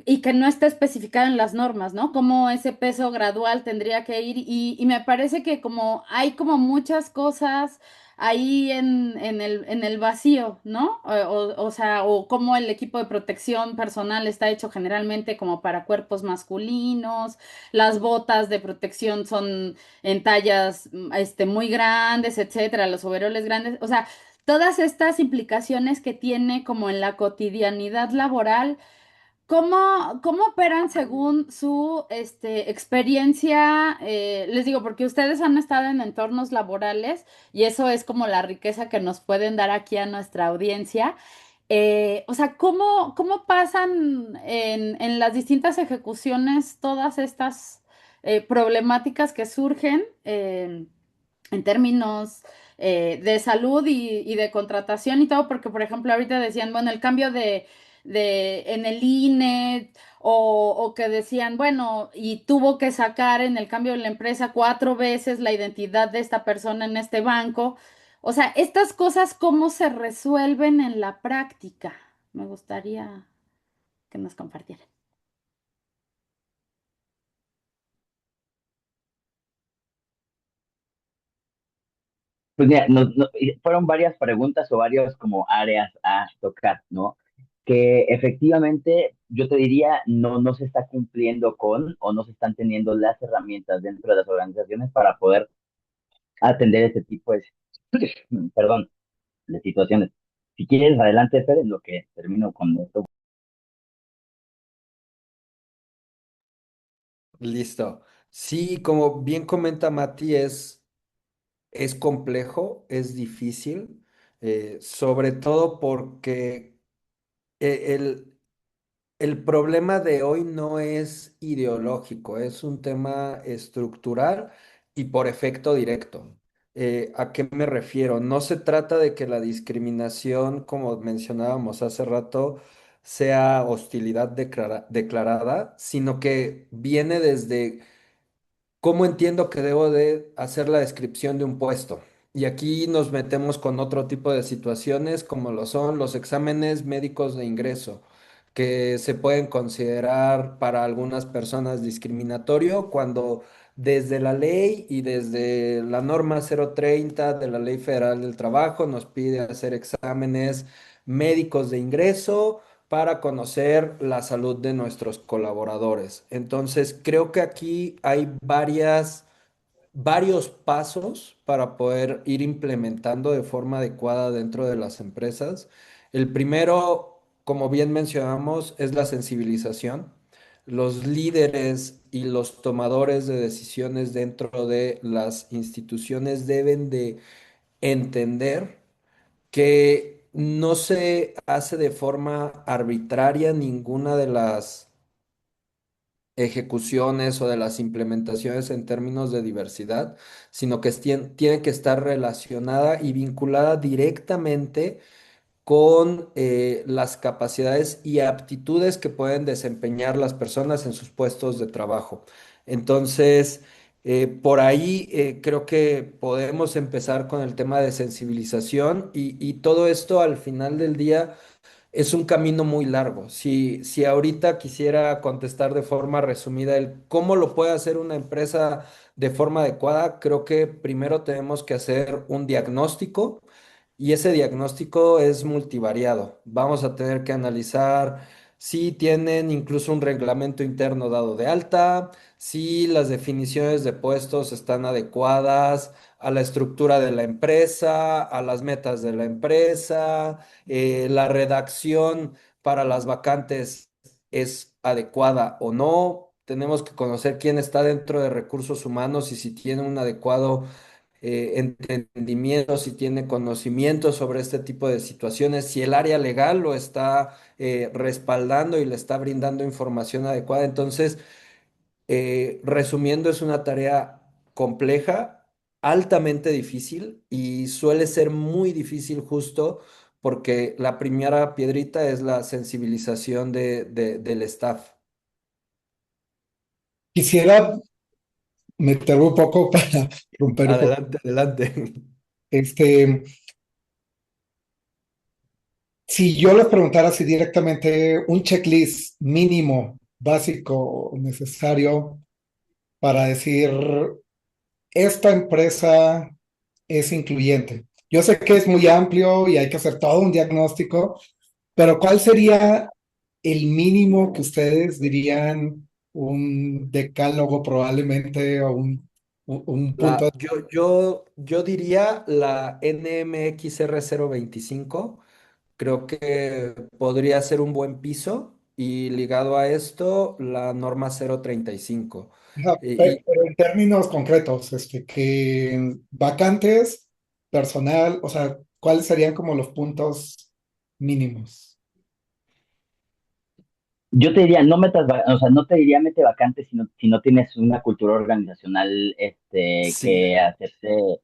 Y que no está especificado en las normas, ¿no? Cómo ese peso gradual tendría que ir y me parece que como hay como muchas cosas ahí en el vacío, ¿no? O sea, o cómo el equipo de protección personal está hecho generalmente como para cuerpos masculinos, las botas de protección son en tallas muy grandes, etcétera, los overoles grandes, o sea, todas estas implicaciones que tiene como en la cotidianidad laboral. ¿Cómo operan según su experiencia? Les digo, porque ustedes han estado en entornos laborales y eso es como la riqueza que nos pueden dar aquí a nuestra audiencia. O sea, ¿cómo pasan en las distintas ejecuciones todas estas problemáticas que surgen? En términos de salud y de contratación y todo, porque por ejemplo ahorita decían, bueno, el cambio en el INE o que decían, bueno, y tuvo que sacar en el cambio de la empresa 4 veces la identidad de esta persona en este banco. O sea, estas cosas, ¿cómo se resuelven en la práctica? Me gustaría que nos compartieran. Pues mira, fueron varias preguntas o varias como áreas a tocar, ¿no? Que efectivamente yo te diría no se está cumpliendo con o no se están teniendo las herramientas dentro de las organizaciones para poder atender este tipo de, perdón, de situaciones. Si quieres, adelante, Fer, en lo que termino con esto. Listo. Sí, como bien comenta Mati, es complejo, es difícil, sobre todo porque eh, el, el problema de hoy no es ideológico, es un tema estructural y por efecto directo. ¿A qué me refiero? No se trata de que la discriminación, como mencionábamos hace rato, sea hostilidad declarada, sino que viene desde ¿cómo entiendo que debo de hacer la descripción de un puesto? Y aquí nos metemos con otro tipo de situaciones como lo son los exámenes médicos de ingreso, que se pueden considerar para algunas personas discriminatorio cuando desde la ley y desde la norma 030 de la Ley Federal del Trabajo nos pide hacer exámenes médicos de ingreso para conocer la salud de nuestros colaboradores. Entonces, creo que aquí hay varios pasos para poder ir implementando de forma adecuada dentro de las empresas. El primero, como bien mencionamos, es la sensibilización. Los líderes y los tomadores de decisiones dentro de las instituciones deben de entender que no se hace de forma arbitraria ninguna de las ejecuciones o de las implementaciones en términos de diversidad, sino que tiene que estar relacionada y vinculada directamente con las capacidades y aptitudes que pueden desempeñar las personas en sus puestos de trabajo. Entonces, por ahí creo que podemos empezar con el tema de sensibilización y todo esto al final del día es un camino muy largo. Si ahorita quisiera contestar de forma resumida el cómo lo puede hacer una empresa de forma adecuada, creo que primero tenemos que hacer un diagnóstico y ese diagnóstico es multivariado. Vamos a tener que analizar si tienen incluso un reglamento interno dado de alta, si las definiciones de puestos están adecuadas a la estructura de la empresa, a las metas de la empresa, la redacción para las vacantes es adecuada o no. Tenemos que conocer quién está dentro de recursos humanos y si tiene un adecuado entendimiento, si tiene conocimiento sobre este tipo de situaciones, si el área legal lo está respaldando y le está brindando información adecuada. Entonces, resumiendo, es una tarea compleja, altamente difícil y suele ser muy difícil justo porque la primera piedrita es la sensibilización del staff. Quisiera meterme un poco para romper un poco. Adelante, adelante. Este, si yo les preguntara si directamente un checklist mínimo, básico, necesario para decir, esta empresa es incluyente. Yo sé que es muy amplio y hay que hacer todo un diagnóstico, pero ¿cuál sería el mínimo que ustedes dirían un decálogo probablemente o un punto? Yo diría la NMXR 025. Creo que podría ser un buen piso y ligado a esto la norma 035. Ajá, Y, pero en términos concretos, que vacantes, personal, o sea, ¿cuáles serían como los puntos mínimos? Yo te diría, no metas, o sea, no te diría mete vacantes si no tienes una cultura organizacional, sí, que hacerte,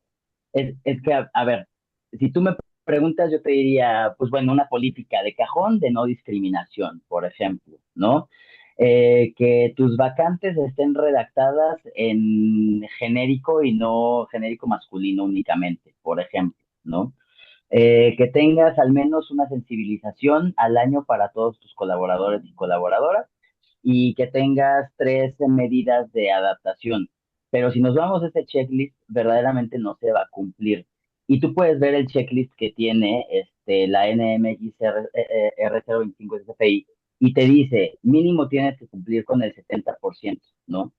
es que, a ver, si tú me preguntas, yo te diría, pues bueno, una política de cajón de no discriminación, por ejemplo, ¿no? Que tus vacantes estén redactadas en genérico y no genérico masculino únicamente, por ejemplo, ¿no? Que tengas al menos una sensibilización al año para todos tus colaboradores y colaboradoras y que tengas tres medidas de adaptación. Pero si nos vamos a ese checklist, verdaderamente no se va a cumplir. Y tú puedes ver el checklist que tiene la NMX R025 SFI y te dice, mínimo tienes que cumplir con el 70%, ¿no?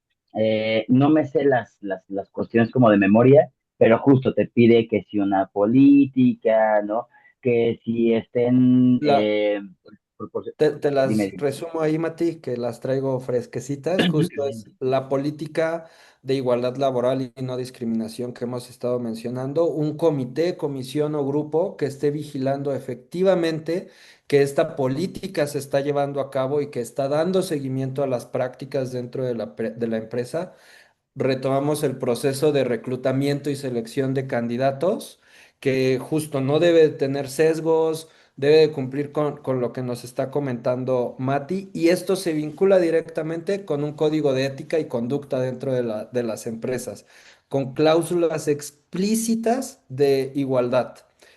No me sé las cuestiones como de memoria, pero justo te pide que si una política, ¿no? Que si estén, la, te dime, las dime. resumo ahí, Mati, que las traigo fresquecitas. Justo es la política de igualdad laboral y no discriminación que hemos estado mencionando. Un comité, comisión o grupo que esté vigilando efectivamente que esta política se está llevando a cabo y que está dando seguimiento a las prácticas dentro de de la empresa. Retomamos el proceso de reclutamiento y selección de candidatos, que justo no debe tener sesgos, debe de cumplir con lo que nos está comentando Mati, y esto se vincula directamente con un código de ética y conducta dentro de de las empresas, con cláusulas explícitas de igualdad.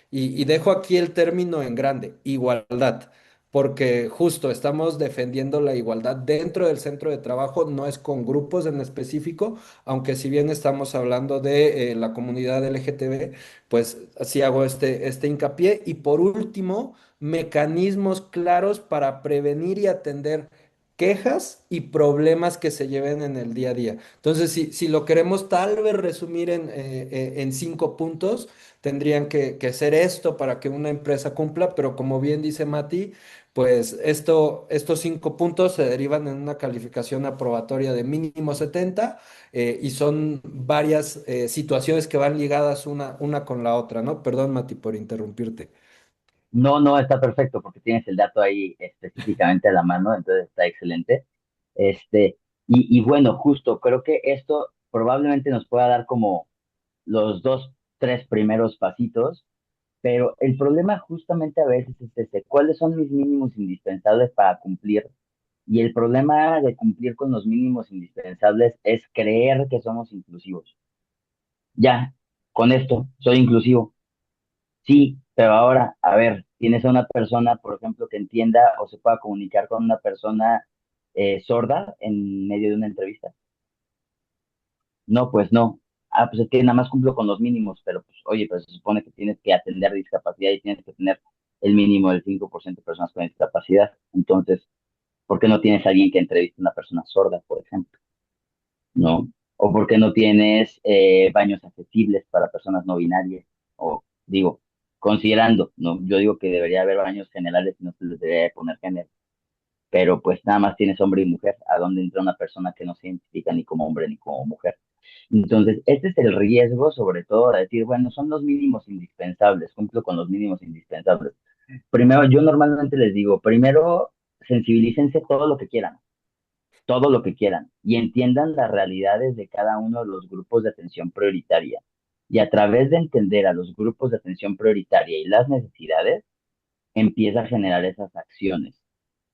Y dejo aquí el término en grande, igualdad, porque justo estamos defendiendo la igualdad dentro del centro de trabajo, no es con grupos en específico, aunque si bien estamos hablando de la comunidad LGTB, pues así hago este hincapié. Y por último, mecanismos claros para prevenir y atender quejas y problemas que se lleven en el día a día. Entonces, si lo queremos tal vez resumir en 5 puntos, tendrían que ser esto para que una empresa cumpla, pero como bien dice Mati, pues estos 5 puntos se derivan en una calificación aprobatoria de mínimo 70, y son varias situaciones que van ligadas una con la otra, ¿no? Perdón, Mati, por interrumpirte. No, no, está perfecto porque tienes el dato ahí específicamente a la mano, entonces está excelente. Este, y bueno, justo, creo que esto probablemente nos pueda dar como los dos, tres primeros pasitos, pero el problema justamente a veces es este, ¿cuáles son mis mínimos indispensables para cumplir? Y el problema de cumplir con los mínimos indispensables es creer que somos inclusivos. Ya, con esto, soy inclusivo. Sí, pero ahora, a ver, tienes a una persona, por ejemplo, que entienda o se pueda comunicar con una persona sorda en medio de una entrevista. No, pues no. Ah, pues es que nada más cumplo con los mínimos, pero pues, oye, pues se supone que tienes que atender discapacidad y tienes que tener el mínimo del 5% de personas con discapacidad. Entonces, ¿por qué no tienes a alguien que entreviste a una persona sorda, por ejemplo? ¿No? O por qué no tienes baños accesibles para personas no binarias, o digo, considerando, ¿no? Yo digo que debería haber baños generales y no se les debería poner género, pero pues nada más tienes hombre y mujer, ¿a dónde entra una persona que no se identifica ni como hombre ni como mujer? Entonces, este es el riesgo, sobre todo, de decir, bueno, son los mínimos indispensables, cumplo con los mínimos indispensables. Primero, yo normalmente les digo, primero, sensibilícense todo lo que quieran y entiendan las realidades de cada uno de los grupos de atención prioritaria. Y a través de entender a los grupos de atención prioritaria y las necesidades, empieza a generar esas acciones.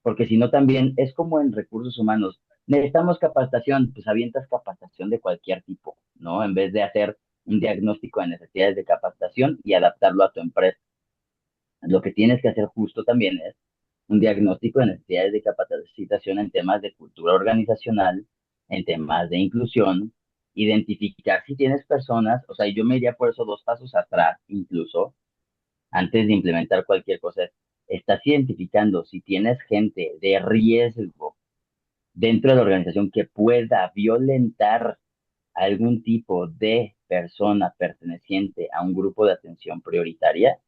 Porque si no también es como en recursos humanos. Necesitamos capacitación, pues avientas capacitación de cualquier tipo, ¿no? En vez de hacer un diagnóstico de necesidades de capacitación y adaptarlo a tu empresa. Lo que tienes que hacer justo también es un diagnóstico de necesidades de capacitación en temas de cultura organizacional, en temas de inclusión, identificar si tienes personas, o sea, yo me iría por eso 2 pasos atrás, incluso, antes de implementar cualquier cosa. Estás identificando si tienes gente de riesgo dentro de la organización que pueda violentar algún tipo de persona perteneciente a un grupo de atención prioritaria.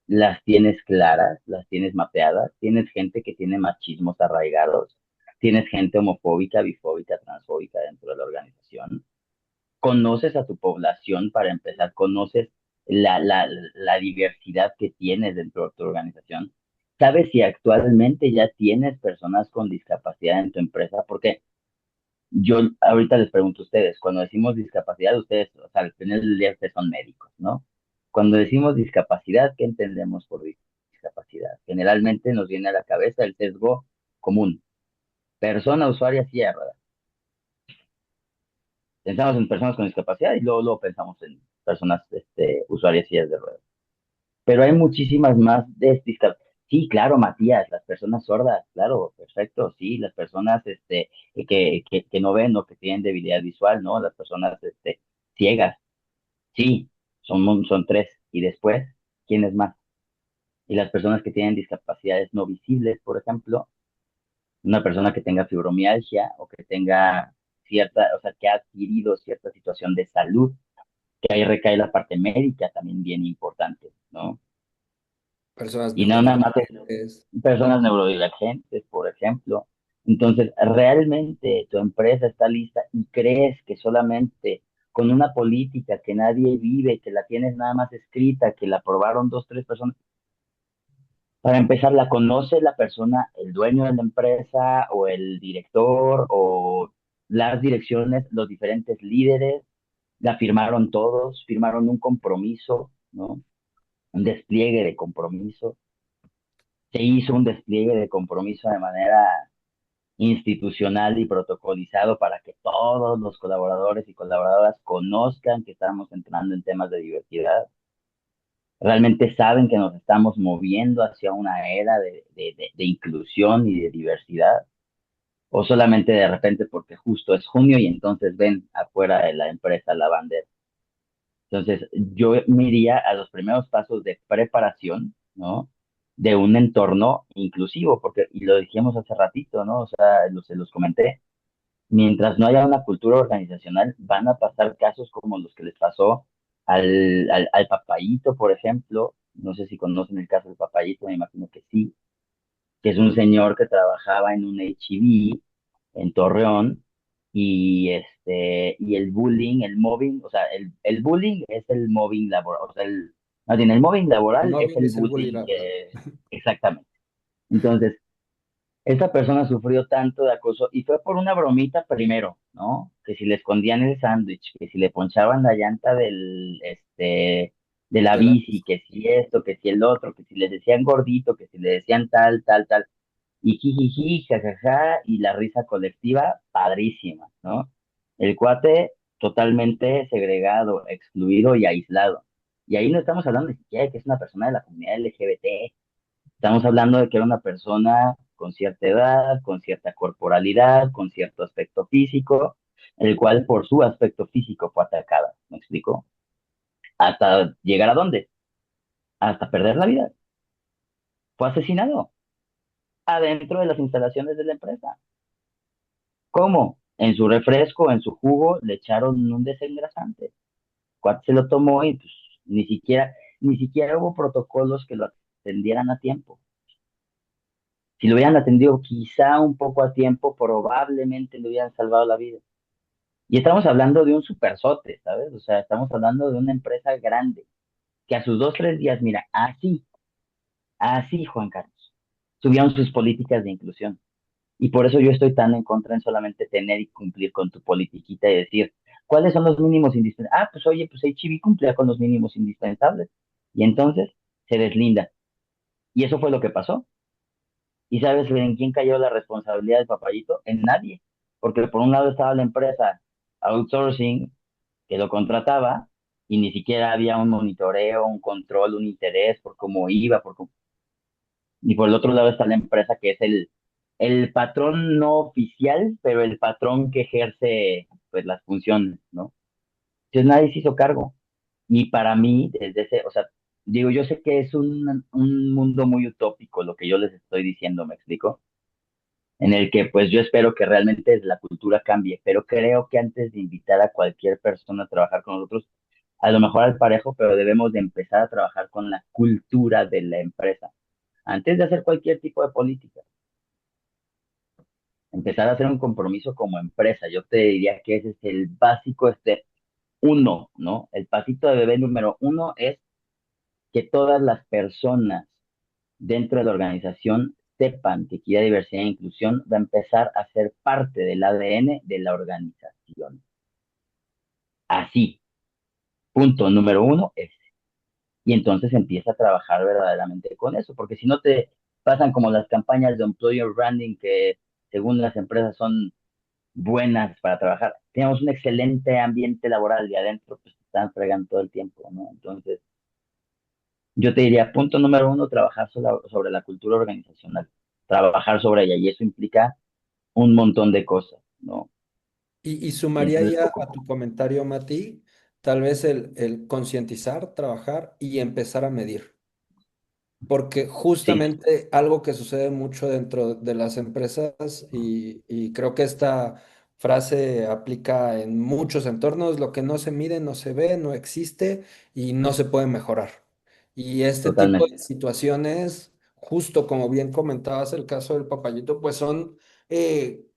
Las tienes claras, las tienes mapeadas, tienes gente que tiene machismos arraigados, tienes gente homofóbica, bifóbica, transfóbica dentro de la organización, conoces a tu población para empezar, conoces la diversidad que tienes dentro de tu organización, sabes si actualmente ya tienes personas con discapacidad en tu empresa, porque yo ahorita les pregunto a ustedes, cuando decimos discapacidad, ustedes, o sea, al final del día ustedes son médicos, ¿no? Cuando decimos discapacidad, ¿qué entendemos por discapacidad? Generalmente nos viene a la cabeza el sesgo común, persona usuaria silla de ruedas. Pensamos en personas con discapacidad y luego pensamos en personas usuarias sillas de ruedas. Pero hay muchísimas más de discapacidad. Sí, claro, Matías, las personas sordas, claro, perfecto, sí, las personas que no ven o que tienen debilidad visual, ¿no? Las personas ciegas, sí, son tres. Y después, ¿quiénes más? Y las personas que tienen discapacidades no visibles, por ejemplo, una persona que tenga fibromialgia o que tenga cierta, o sea, que ha adquirido cierta situación de salud, que ahí recae la parte médica también bien importante, ¿no? Personas Y no nada más neurodivergentes. personas neurodivergentes, por ejemplo. Entonces, ¿realmente tu empresa está lista y crees que solamente con una política que nadie vive, que la tienes nada más escrita, que la aprobaron 2, 3 personas? Para empezar, ¿la conoce la persona, el dueño de la empresa o el director o las direcciones, los diferentes líderes? ¿La firmaron todos? ¿Firmaron un compromiso, ¿no? Un despliegue de compromiso. Se hizo un despliegue de compromiso de manera institucional y protocolizado para que todos los colaboradores y colaboradoras conozcan que estamos entrando en temas de diversidad. Realmente saben que nos estamos moviendo hacia una era de inclusión y de diversidad, o solamente de repente porque justo es junio y entonces ven afuera de la empresa la bandera. Entonces, yo me iría a los primeros pasos de preparación, ¿no? De un entorno inclusivo, porque, y lo dijimos hace ratito, ¿no? O sea, se los comenté, mientras no haya una cultura organizacional, van a pasar casos como los que les pasó al Papayito, por ejemplo. No sé si conocen el caso del Papayito, me imagino que sí, que es un señor que trabajaba en un H-E-B en Torreón y el bullying, el mobbing, o sea, el bullying es el mobbing laboral, o sea, más bien, el mobbing El laboral es mobbing el es el bullying bullying laboral. que, exactamente. Entonces, esta persona sufrió tanto de acoso y fue por una bromita primero, ¿no? Que si le escondían el sándwich, que si le ponchaban la llanta de la De la- bici, que si esto, que si el otro, que si le decían gordito, que si le decían tal, tal, tal, y jijiji, jajaja, y la risa colectiva, padrísima, ¿no? El cuate totalmente segregado, excluido y aislado. Y ahí no estamos hablando ni siquiera de que es una persona de la comunidad LGBT. Estamos hablando de que era una persona con cierta edad, con cierta corporalidad, con cierto aspecto físico, el cual por su aspecto físico fue atacada. ¿Me explico? ¿Hasta llegar a dónde? Hasta perder la vida. Fue asesinado adentro de las instalaciones de la empresa. ¿Cómo? En su refresco, en su jugo, le echaron un desengrasante. Cuate se lo tomó y pues ni siquiera hubo protocolos que lo atendieran a tiempo. Si lo hubieran atendido quizá un poco a tiempo, probablemente le hubieran salvado la vida. Y estamos hablando de un supersote, ¿sabes? O sea, estamos hablando de una empresa grande, que a sus 2, 3 días, mira, así, Juan Carlos, subieron sus políticas de inclusión. Y por eso yo estoy tan en contra en solamente tener y cumplir con tu politiquita y decir, ¿cuáles son los mínimos indispensables? Ah, pues oye, pues HIV cumplía con los mínimos indispensables. Y entonces se deslinda. Y eso fue lo que pasó. ¿Y sabes en quién cayó la responsabilidad del Papayito? En nadie. Porque por un lado estaba la empresa outsourcing que lo contrataba y ni siquiera había un monitoreo, un control, un interés por cómo iba, y por el otro lado está la empresa que es el patrón no oficial, pero el patrón que ejerce pues las funciones, ¿no? Entonces nadie se hizo cargo. Y para mí, desde ese, o sea, digo, yo sé que es un mundo muy utópico lo que yo les estoy diciendo, ¿me explico? En el que pues yo espero que realmente la cultura cambie, pero creo que antes de invitar a cualquier persona a trabajar con nosotros, a lo mejor al parejo, pero debemos de empezar a trabajar con la cultura de la empresa, antes de hacer cualquier tipo de política, empezar a hacer un compromiso como empresa. Yo te diría que ese es el básico, uno, ¿no? El pasito de bebé número uno es que todas las personas dentro de la organización sepan que equidad, diversidad e inclusión va a empezar a ser parte del ADN de la organización. Así, punto número uno es. Y entonces empieza a trabajar verdaderamente con eso, porque si no te pasan como las campañas de employer branding que según las empresas son buenas para trabajar. Tenemos un excelente ambiente laboral y adentro pues están fregando todo el tiempo, ¿no? Entonces, yo te diría, punto número uno, trabajar sobre la cultura organizacional, trabajar sobre ella, y eso implica un montón de cosas, ¿no? Y Y sumaría entonces, ya poco a a tu poco. comentario, Mati, tal vez el concientizar, trabajar y empezar a medir. Porque Sí, justamente algo que sucede mucho dentro de las empresas, y creo que esta frase aplica en muchos entornos: lo que no se mide, no se ve, no existe y no se puede mejorar. Y este tipo de totalmente. situaciones, justo como bien comentabas el caso del papayito, pues son eh,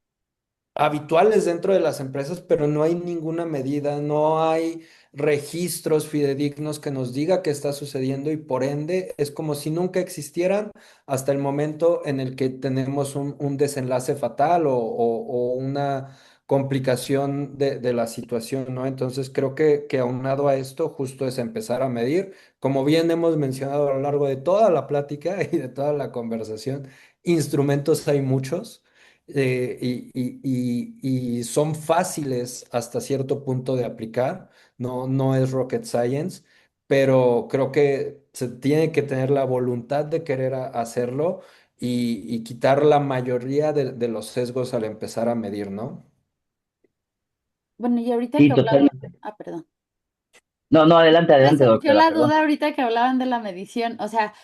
habituales dentro de las empresas, pero no hay ninguna medida, no hay registros fidedignos que nos diga qué está sucediendo, y por ende es como si nunca existieran hasta el momento en el que tenemos un desenlace fatal o una complicación de la situación, ¿no? Entonces creo que aunado a esto justo es empezar a medir, como bien hemos mencionado a lo largo de toda la plática y de toda la conversación. Instrumentos hay muchos, y son fáciles hasta cierto punto de aplicar. No, no es rocket science, pero creo que se tiene que tener la voluntad de querer hacerlo, y quitar la mayoría de los sesgos al empezar a medir, ¿no? Bueno, y ahorita que Sí, hablaban, totalmente. perdón. No, no, adelante, Me adelante, surgió doctora, la perdón. duda ahorita que hablaban de la medición, o sea,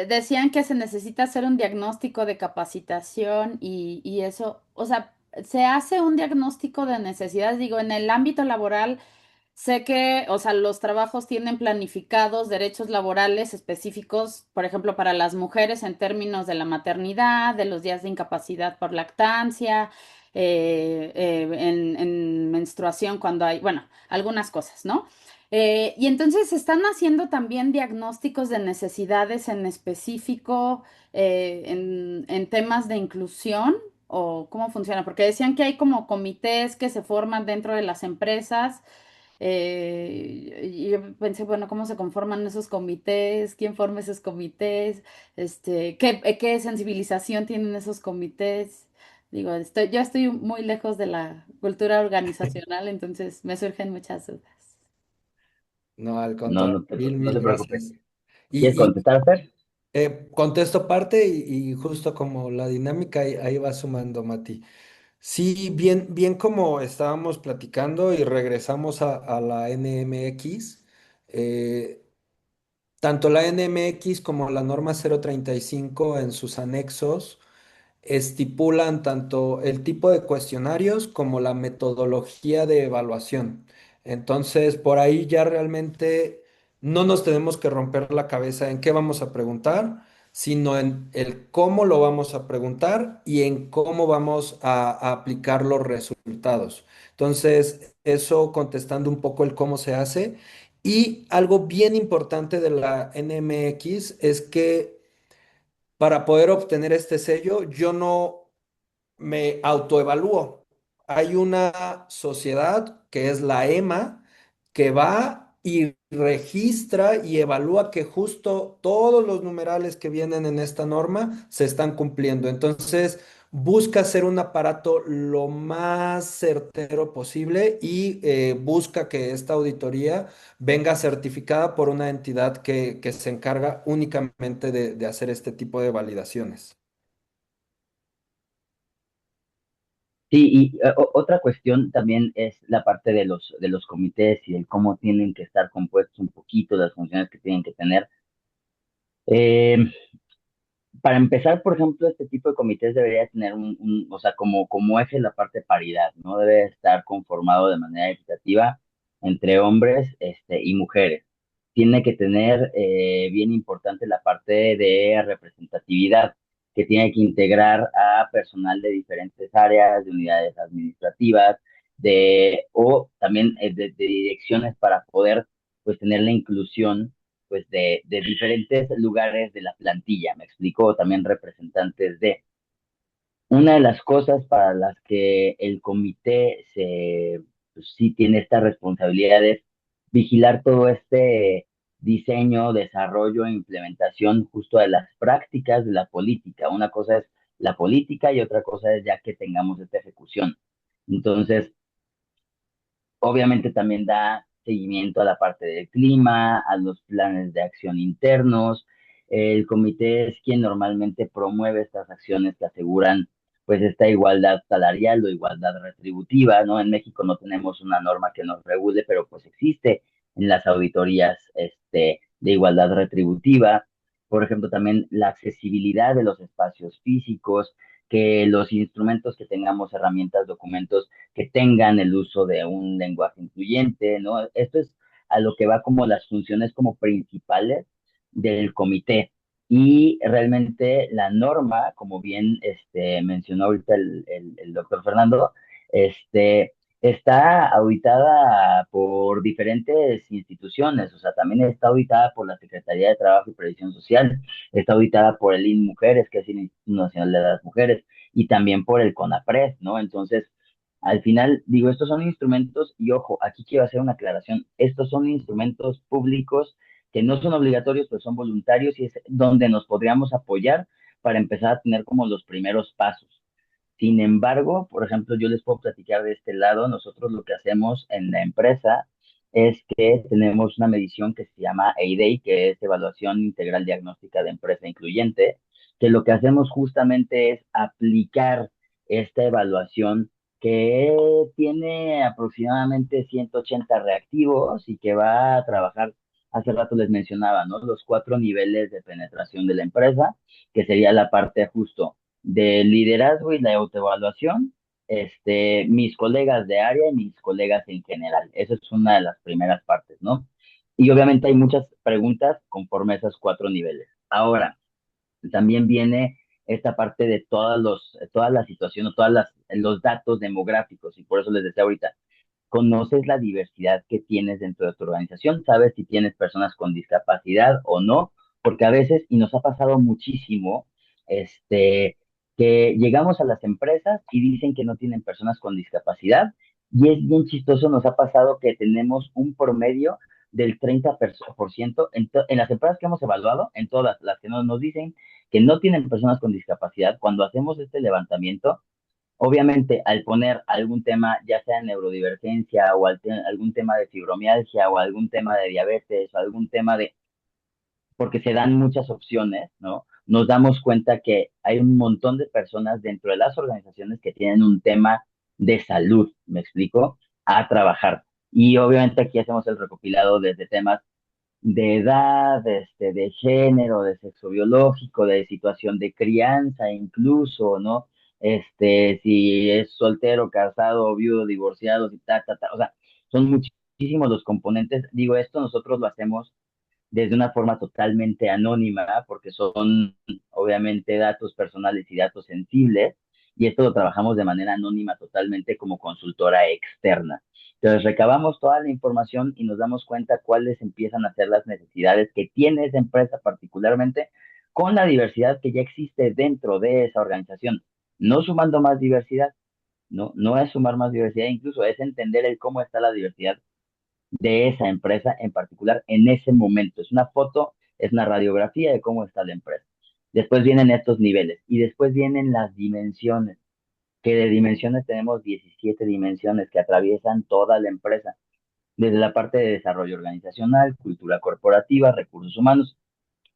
decían que se necesita hacer un diagnóstico de capacitación y eso, o sea, se hace un diagnóstico de necesidades, digo, en el ámbito laboral. Sé que, o sea, los trabajos tienen planificados derechos laborales específicos, por ejemplo, para las mujeres en términos de la maternidad, de los días de incapacidad por lactancia, en menstruación cuando hay, bueno, algunas cosas, ¿no? Y entonces se están haciendo también diagnósticos de necesidades en específico, en temas de inclusión. ¿O cómo funciona? Porque decían que hay como comités que se forman dentro de las empresas, y yo pensé, bueno, ¿cómo se conforman esos comités? ¿Quién forma esos comités? ¿Qué sensibilización tienen esos comités? Digo, yo estoy muy lejos de la cultura organizacional, entonces me surgen muchas dudas. No, al No, contrario, mil, no mil te preocupes. gracias. ¿Quieres Y, contestar, Fer? contesto parte, y justo como la dinámica ahí va sumando, Mati. Sí, bien, bien como estábamos platicando y regresamos a la NMX, eh, tanto la NMX como la norma 035 en sus anexos estipulan tanto el tipo de cuestionarios como la metodología de evaluación. Entonces, por ahí ya realmente no nos tenemos que romper la cabeza en qué vamos a preguntar, sino en el cómo lo vamos a preguntar y en cómo vamos a aplicar los resultados. Entonces, eso contestando un poco el cómo se hace. Y algo bien importante de la NMX es que para poder obtener este sello, yo no me autoevalúo. Hay una sociedad que es la EMA que va y registra y evalúa que justo todos los numerales que vienen en esta norma se están cumpliendo. Entonces, busca ser un aparato lo más certero posible y busca que esta auditoría venga certificada por una entidad que se encarga únicamente de hacer este tipo de validaciones. Sí, y otra cuestión también es la parte de los comités y el cómo tienen que estar compuestos un poquito, las funciones que tienen que tener. Eh, para empezar, por ejemplo, este tipo de comités debería tener o sea, como eje la parte de paridad, ¿no? Debe estar conformado de manera equitativa entre hombres, y mujeres. Tiene que tener bien importante la parte de representatividad, que tiene que integrar a personal de diferentes áreas, de unidades administrativas, o también de direcciones para poder, pues, tener la inclusión, pues, de diferentes lugares de la plantilla, me explico, también representantes de. Una de las cosas para las que el comité pues, sí tiene esta responsabilidad es vigilar todo este diseño, desarrollo e implementación justo de las prácticas de la política. Una cosa es la política y otra cosa es ya que tengamos esta ejecución. Entonces, obviamente también da seguimiento a la parte del clima, a los planes de acción internos. El comité es quien normalmente promueve estas acciones que aseguran, pues, esta igualdad salarial o igualdad retributiva, ¿no? En México no tenemos una norma que nos regule, pero pues existe en las auditorías, de igualdad retributiva. Por ejemplo, también la accesibilidad de los espacios físicos, que los instrumentos que tengamos, herramientas, documentos, que tengan el uso de un lenguaje incluyente, ¿no? Esto es a lo que va como las funciones como principales del comité. Y realmente la norma, como bien mencionó ahorita el doctor Fernando, está auditada por diferentes instituciones, o sea, también está auditada por la Secretaría de Trabajo y Previsión Social, está auditada por el INMujeres, que es el Instituto Nacional de las Mujeres, y también por el CONAPRED, ¿no? Entonces, al final, digo, estos son instrumentos, y ojo, aquí quiero hacer una aclaración, estos son instrumentos públicos que no son obligatorios, pero son voluntarios y es donde nos podríamos apoyar para empezar a tener como los primeros pasos. Sin embargo, por ejemplo, yo les puedo platicar de este lado, nosotros lo que hacemos en la empresa es que tenemos una medición que se llama EIDEI, que es Evaluación Integral Diagnóstica de Empresa Incluyente, que lo que hacemos justamente es aplicar esta evaluación que tiene aproximadamente 180 reactivos y que va a trabajar, hace rato les mencionaba, ¿no? Los 4 niveles de penetración de la empresa, que sería la parte justo de liderazgo y la autoevaluación, mis colegas de área y mis colegas en general. Esa es una de las primeras partes, ¿no? Y obviamente hay muchas preguntas conforme a esos 4 niveles. Ahora, también viene esta parte de todas las situaciones, los datos demográficos, y por eso les decía ahorita, conoces la diversidad que tienes dentro de tu organización, sabes si tienes personas con discapacidad o no, porque a veces, y nos ha pasado muchísimo, que llegamos a las empresas y dicen que no tienen personas con discapacidad, y es bien chistoso, nos ha pasado que tenemos un promedio del 30% en las empresas que hemos evaluado, en todas las que nos dicen que no tienen personas con discapacidad, cuando hacemos este levantamiento, obviamente, al poner algún tema, ya sea neurodivergencia o algún tema de fibromialgia o algún tema de diabetes o algún tema porque se dan muchas opciones, ¿no? Nos damos cuenta que hay un montón de personas dentro de las organizaciones que tienen un tema de salud, ¿me explico? A trabajar. Y obviamente aquí hacemos el recopilado desde temas de edad, de género, de sexo biológico, de situación de crianza incluso, ¿no? Si es soltero, casado, viudo, divorciado, si o sea, son muchísimos los componentes. Digo, esto nosotros lo hacemos desde una forma totalmente anónima, porque son obviamente datos personales y datos sensibles, y esto lo trabajamos de manera anónima totalmente como consultora externa. Entonces recabamos toda la información y nos damos cuenta cuáles empiezan a ser las necesidades que tiene esa empresa particularmente con la diversidad que ya existe dentro de esa organización. No sumando más diversidad, no es sumar más diversidad, incluso es entender el cómo está la diversidad de esa empresa en particular en ese momento. Es una foto, es una radiografía de cómo está la empresa. Después vienen estos niveles y después vienen las dimensiones, que de dimensiones tenemos 17 dimensiones que atraviesan toda la empresa, desde la parte de desarrollo organizacional, cultura corporativa, recursos humanos.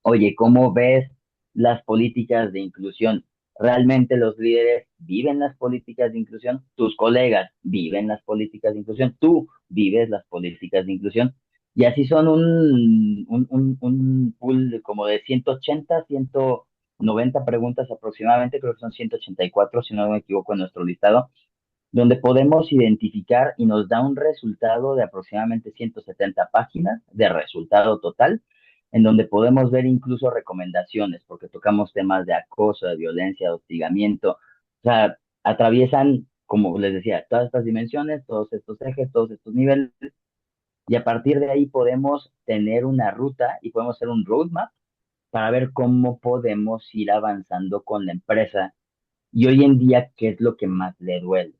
Oye, ¿cómo ves las políticas de inclusión? ¿Realmente los líderes viven las políticas de inclusión? ¿Tus colegas viven las políticas de inclusión? ¿Tú vives las políticas de inclusión? Y así son un pool de como de 180, 190 preguntas aproximadamente, creo que son 184 si no me equivoco en nuestro listado, donde podemos identificar y nos da un resultado de aproximadamente 170 páginas de resultado total, en donde podemos ver incluso recomendaciones, porque tocamos temas de acoso, de violencia, de hostigamiento, o sea, atraviesan, como les decía, todas estas dimensiones, todos estos ejes, todos estos niveles, y a partir de ahí podemos tener una ruta y podemos hacer un roadmap para ver cómo podemos ir avanzando con la empresa. Y hoy en día, ¿qué es lo que más le duele?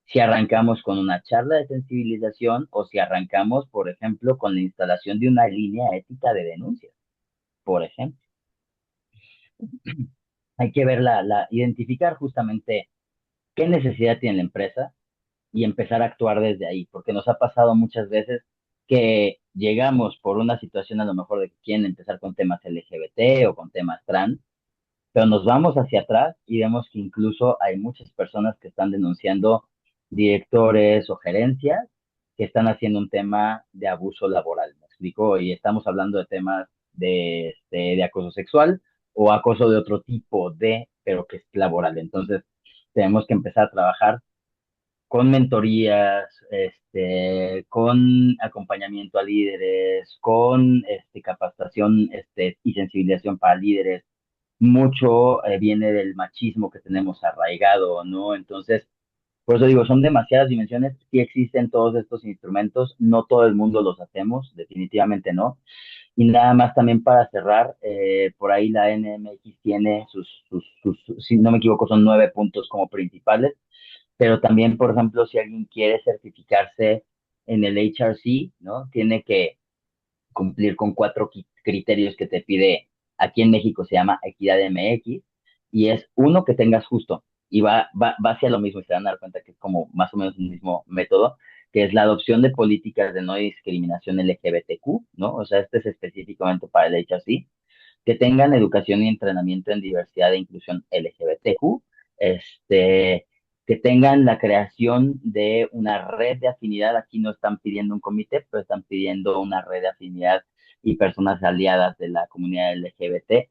Si arrancamos con una charla de sensibilización o si arrancamos, por ejemplo, con la instalación de una línea ética de denuncia, por ejemplo. Hay que ver identificar justamente qué necesidad tiene la empresa y empezar a actuar desde ahí, porque nos ha pasado muchas veces que llegamos por una situación a lo mejor de que quieren empezar con temas LGBT o con temas trans, pero nos vamos hacia atrás y vemos que incluso hay muchas personas que están denunciando directores o gerencias que están haciendo un tema de abuso laboral. ¿Me explico? Y estamos hablando de temas de acoso sexual o acoso de otro tipo de, pero que es laboral. Entonces, tenemos que empezar a trabajar con mentorías, con acompañamiento a líderes, con capacitación y sensibilización para líderes. Mucho viene del machismo que tenemos arraigado, ¿no? Entonces, por eso digo, son demasiadas dimensiones, sí existen todos estos instrumentos, no todo el mundo los hacemos, definitivamente no. Y nada más también para cerrar, por ahí la NMX tiene si no me equivoco, son 9 puntos como principales, pero también, por ejemplo, si alguien quiere certificarse en el HRC, ¿no? Tiene que cumplir con 4 criterios que te pide, aquí en México se llama Equidad MX, y es uno que tengas justo, y va hacia lo mismo, y se van a dar cuenta que es como más o menos el mismo método, que es la adopción de políticas de no discriminación LGBTQ, ¿no? O sea, este es específicamente para el HRC, que tengan educación y entrenamiento en diversidad e inclusión LGBTQ, que tengan la creación de una red de afinidad. Aquí no están pidiendo un comité, pero están pidiendo una red de afinidad y personas aliadas de la comunidad LGBT,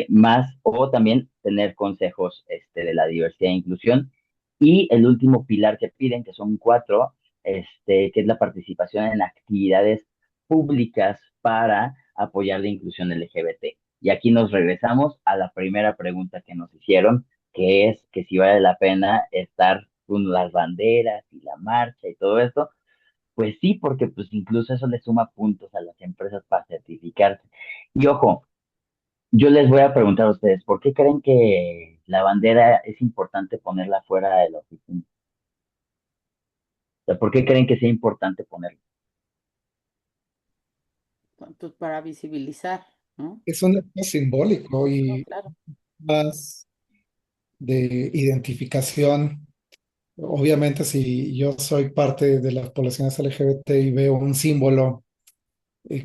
más, o también tener consejos, de la diversidad e inclusión. Y el último pilar que piden, que son 4, que es la participación en actividades públicas para apoyar la inclusión LGBT. Y aquí nos regresamos a la primera pregunta que nos hicieron, que es que si vale la pena estar con las banderas y la marcha y todo esto. Pues sí, porque pues incluso eso le suma puntos a las empresas para certificarse. Y ojo, yo les voy a preguntar a ustedes, ¿por qué creen que la bandera es importante ponerla fuera de la oficina? O sea, ¿por qué creen que sea importante ponerla? Pues para visibilizar, ¿no? Es un acto simbólico No, y claro. más de identificación. Obviamente, si yo soy parte de las poblaciones LGBT y veo un símbolo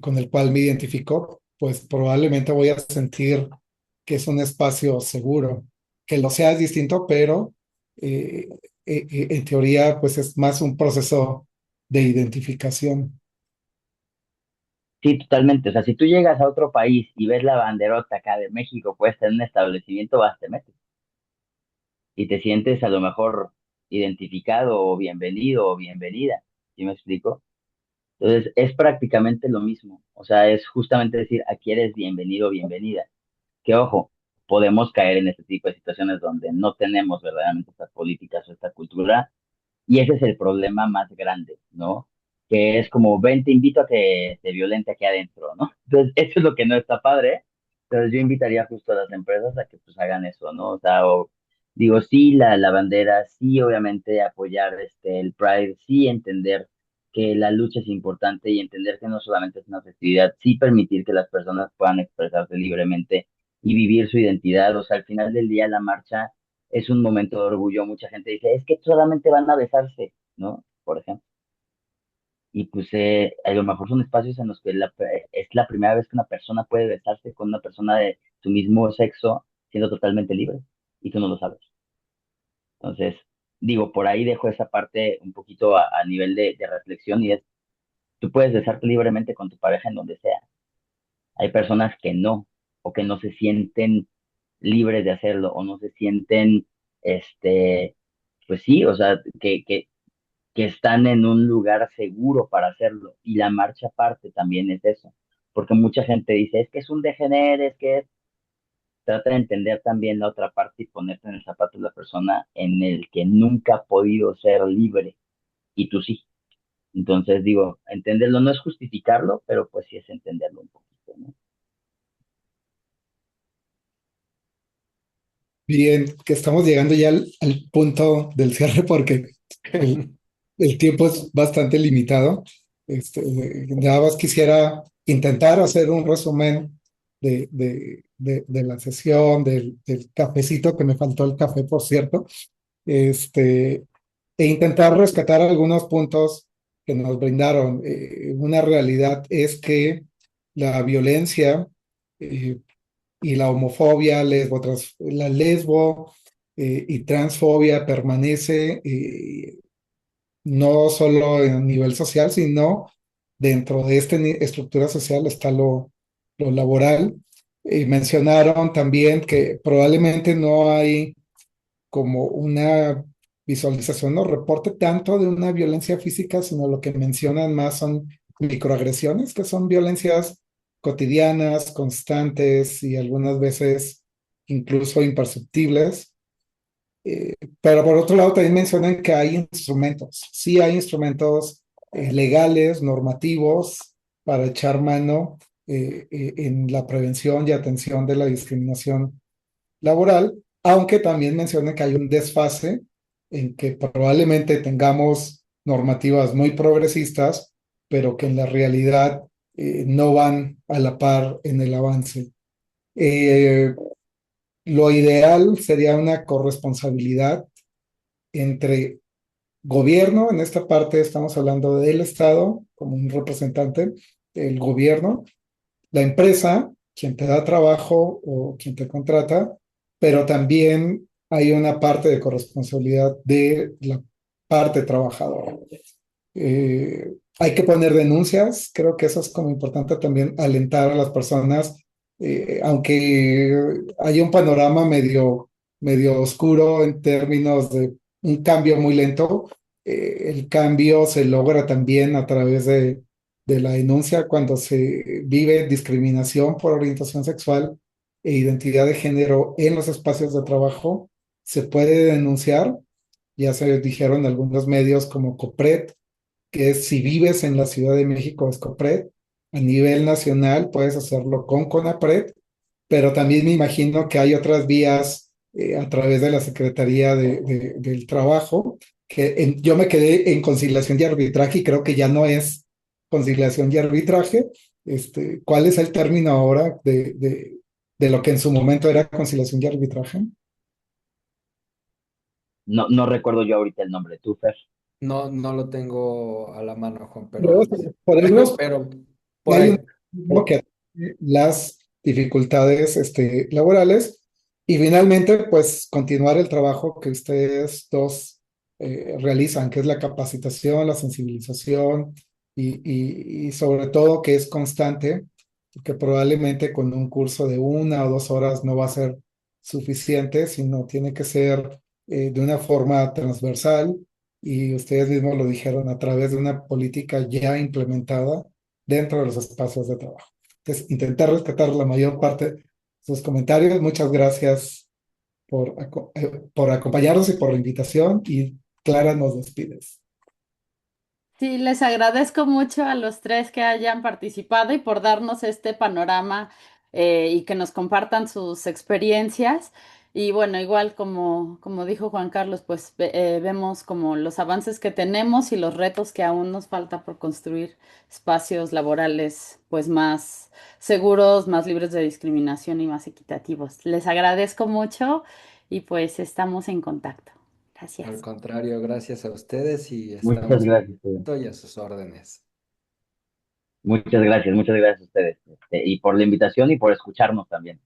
con el cual me identifico, pues probablemente voy a sentir que es un espacio seguro. Que lo sea es distinto, pero eh, en teoría, pues es más un proceso de identificación. Sí, totalmente. O sea, si tú llegas a otro país y ves la banderota acá de México puesta en un establecimiento, vas, te metes y te sientes a lo mejor identificado o bienvenido o bienvenida. ¿Sí me explico? Entonces, es prácticamente lo mismo. O sea, es justamente decir, aquí eres bienvenido o bienvenida. Que ojo, podemos caer en este tipo de situaciones donde no tenemos verdaderamente estas políticas o esta cultura, y ese es el problema más grande, ¿no? Que es como, ven, te invito a que te violente aquí adentro, ¿no? Entonces, eso es lo que no está padre. Entonces, yo invitaría justo a las empresas a que pues hagan eso, ¿no? O sea, digo, sí, la bandera, sí, obviamente apoyar el Pride, sí, entender que la lucha es importante y entender que no solamente es una festividad, sí permitir que las personas puedan expresarse libremente y vivir su identidad. O sea, al final del día la marcha es un momento de orgullo. Mucha gente dice, es que solamente van a besarse, ¿no? Por ejemplo. Y pues a lo mejor son espacios en los que es la primera vez que una persona puede besarse con una persona de su mismo sexo siendo totalmente libre y tú no lo sabes. Entonces, digo, por ahí dejo esa parte un poquito a nivel de reflexión y es, tú puedes besarte libremente con tu pareja en donde sea. Hay personas que no, o que no se sienten libres de hacerlo, o no se sienten, este, pues sí, o sea, que están en un lugar seguro para hacerlo. Y la marcha aparte también es eso. Porque mucha gente dice, es que es un degenere, es que es... Trata de entender también la otra parte y ponerte en el zapato de la persona en el que nunca ha podido ser libre y tú sí. Entonces digo, entenderlo no es justificarlo, pero pues sí es entenderlo un poquito, ¿no? Bien, que estamos llegando ya al punto del cierre porque el, el tiempo es bastante limitado. Nada más quisiera intentar hacer un resumen de la sesión, del cafecito, que me faltó el café, por cierto, este, e intentar rescatar algunos puntos que nos brindaron. Una realidad es que la violencia y la homofobia, la lesbo y transfobia permanece no solo a nivel social, sino dentro de esta estructura social está lo laboral. Y mencionaron también que probablemente no hay como una visualización o reporte tanto de una violencia física, sino lo que mencionan más son microagresiones, que son violencias cotidianas, constantes y algunas veces incluso imperceptibles. Pero por otro lado también mencionan que hay instrumentos, sí hay instrumentos legales, normativos, para echar mano en la prevención y atención de la discriminación laboral, aunque también menciona que hay un desfase en que probablemente tengamos normativas muy progresistas, pero que en la realidad no van a la par en el avance. Eh, lo ideal sería una corresponsabilidad entre gobierno, en esta parte estamos hablando del Estado como un representante, el gobierno, la empresa, quien te da trabajo o quien te contrata, pero también hay una parte de corresponsabilidad de la parte trabajadora. Hay que poner denuncias, creo que eso es como importante también alentar a las personas, aunque hay un panorama medio oscuro en términos de un cambio muy lento, el cambio se logra también a través de la denuncia cuando se vive discriminación por orientación sexual e identidad de género en los espacios de trabajo, se puede denunciar, ya se dijeron algunos medios como COPRED, que es si vives en la Ciudad de México es COPRED, a nivel nacional puedes hacerlo con CONAPRED, pero también me imagino que hay otras vías a través de la Secretaría del Trabajo, que yo me quedé en conciliación y arbitraje y creo que ya no es conciliación y arbitraje. ¿Cuál es el término ahora de lo que en su momento era conciliación y arbitraje? No, no recuerdo yo ahorita el nombre, tú, Fer. No, no lo tengo a la mano, Juan, Pero pero, podemos, pero por hay un ahí. algoritmo que atiende las dificultades laborales y finalmente, pues, continuar el trabajo que ustedes dos realizan, que es la capacitación, la sensibilización y sobre todo que es constante, que probablemente con un curso de 1 o 2 horas no va a ser suficiente, sino tiene que ser de una forma transversal y ustedes mismos lo dijeron a través de una política ya implementada dentro de los espacios de trabajo. Entonces, intentar rescatar la mayor parte de sus comentarios. Muchas gracias por acompañarnos y por la invitación. Y Clara, nos despides. Sí, les agradezco mucho a los tres que hayan participado y por darnos este panorama y que nos compartan sus experiencias. Y bueno, igual como dijo Juan Carlos, pues vemos como los avances que tenemos y los retos que aún nos falta por construir espacios laborales pues más seguros, más libres de discriminación y más equitativos. Les agradezco mucho y pues estamos en contacto. Al Gracias. contrario, gracias a ustedes y Muchas estamos gracias. y a sus órdenes. Muchas gracias a ustedes. Y por la invitación y por escucharnos también.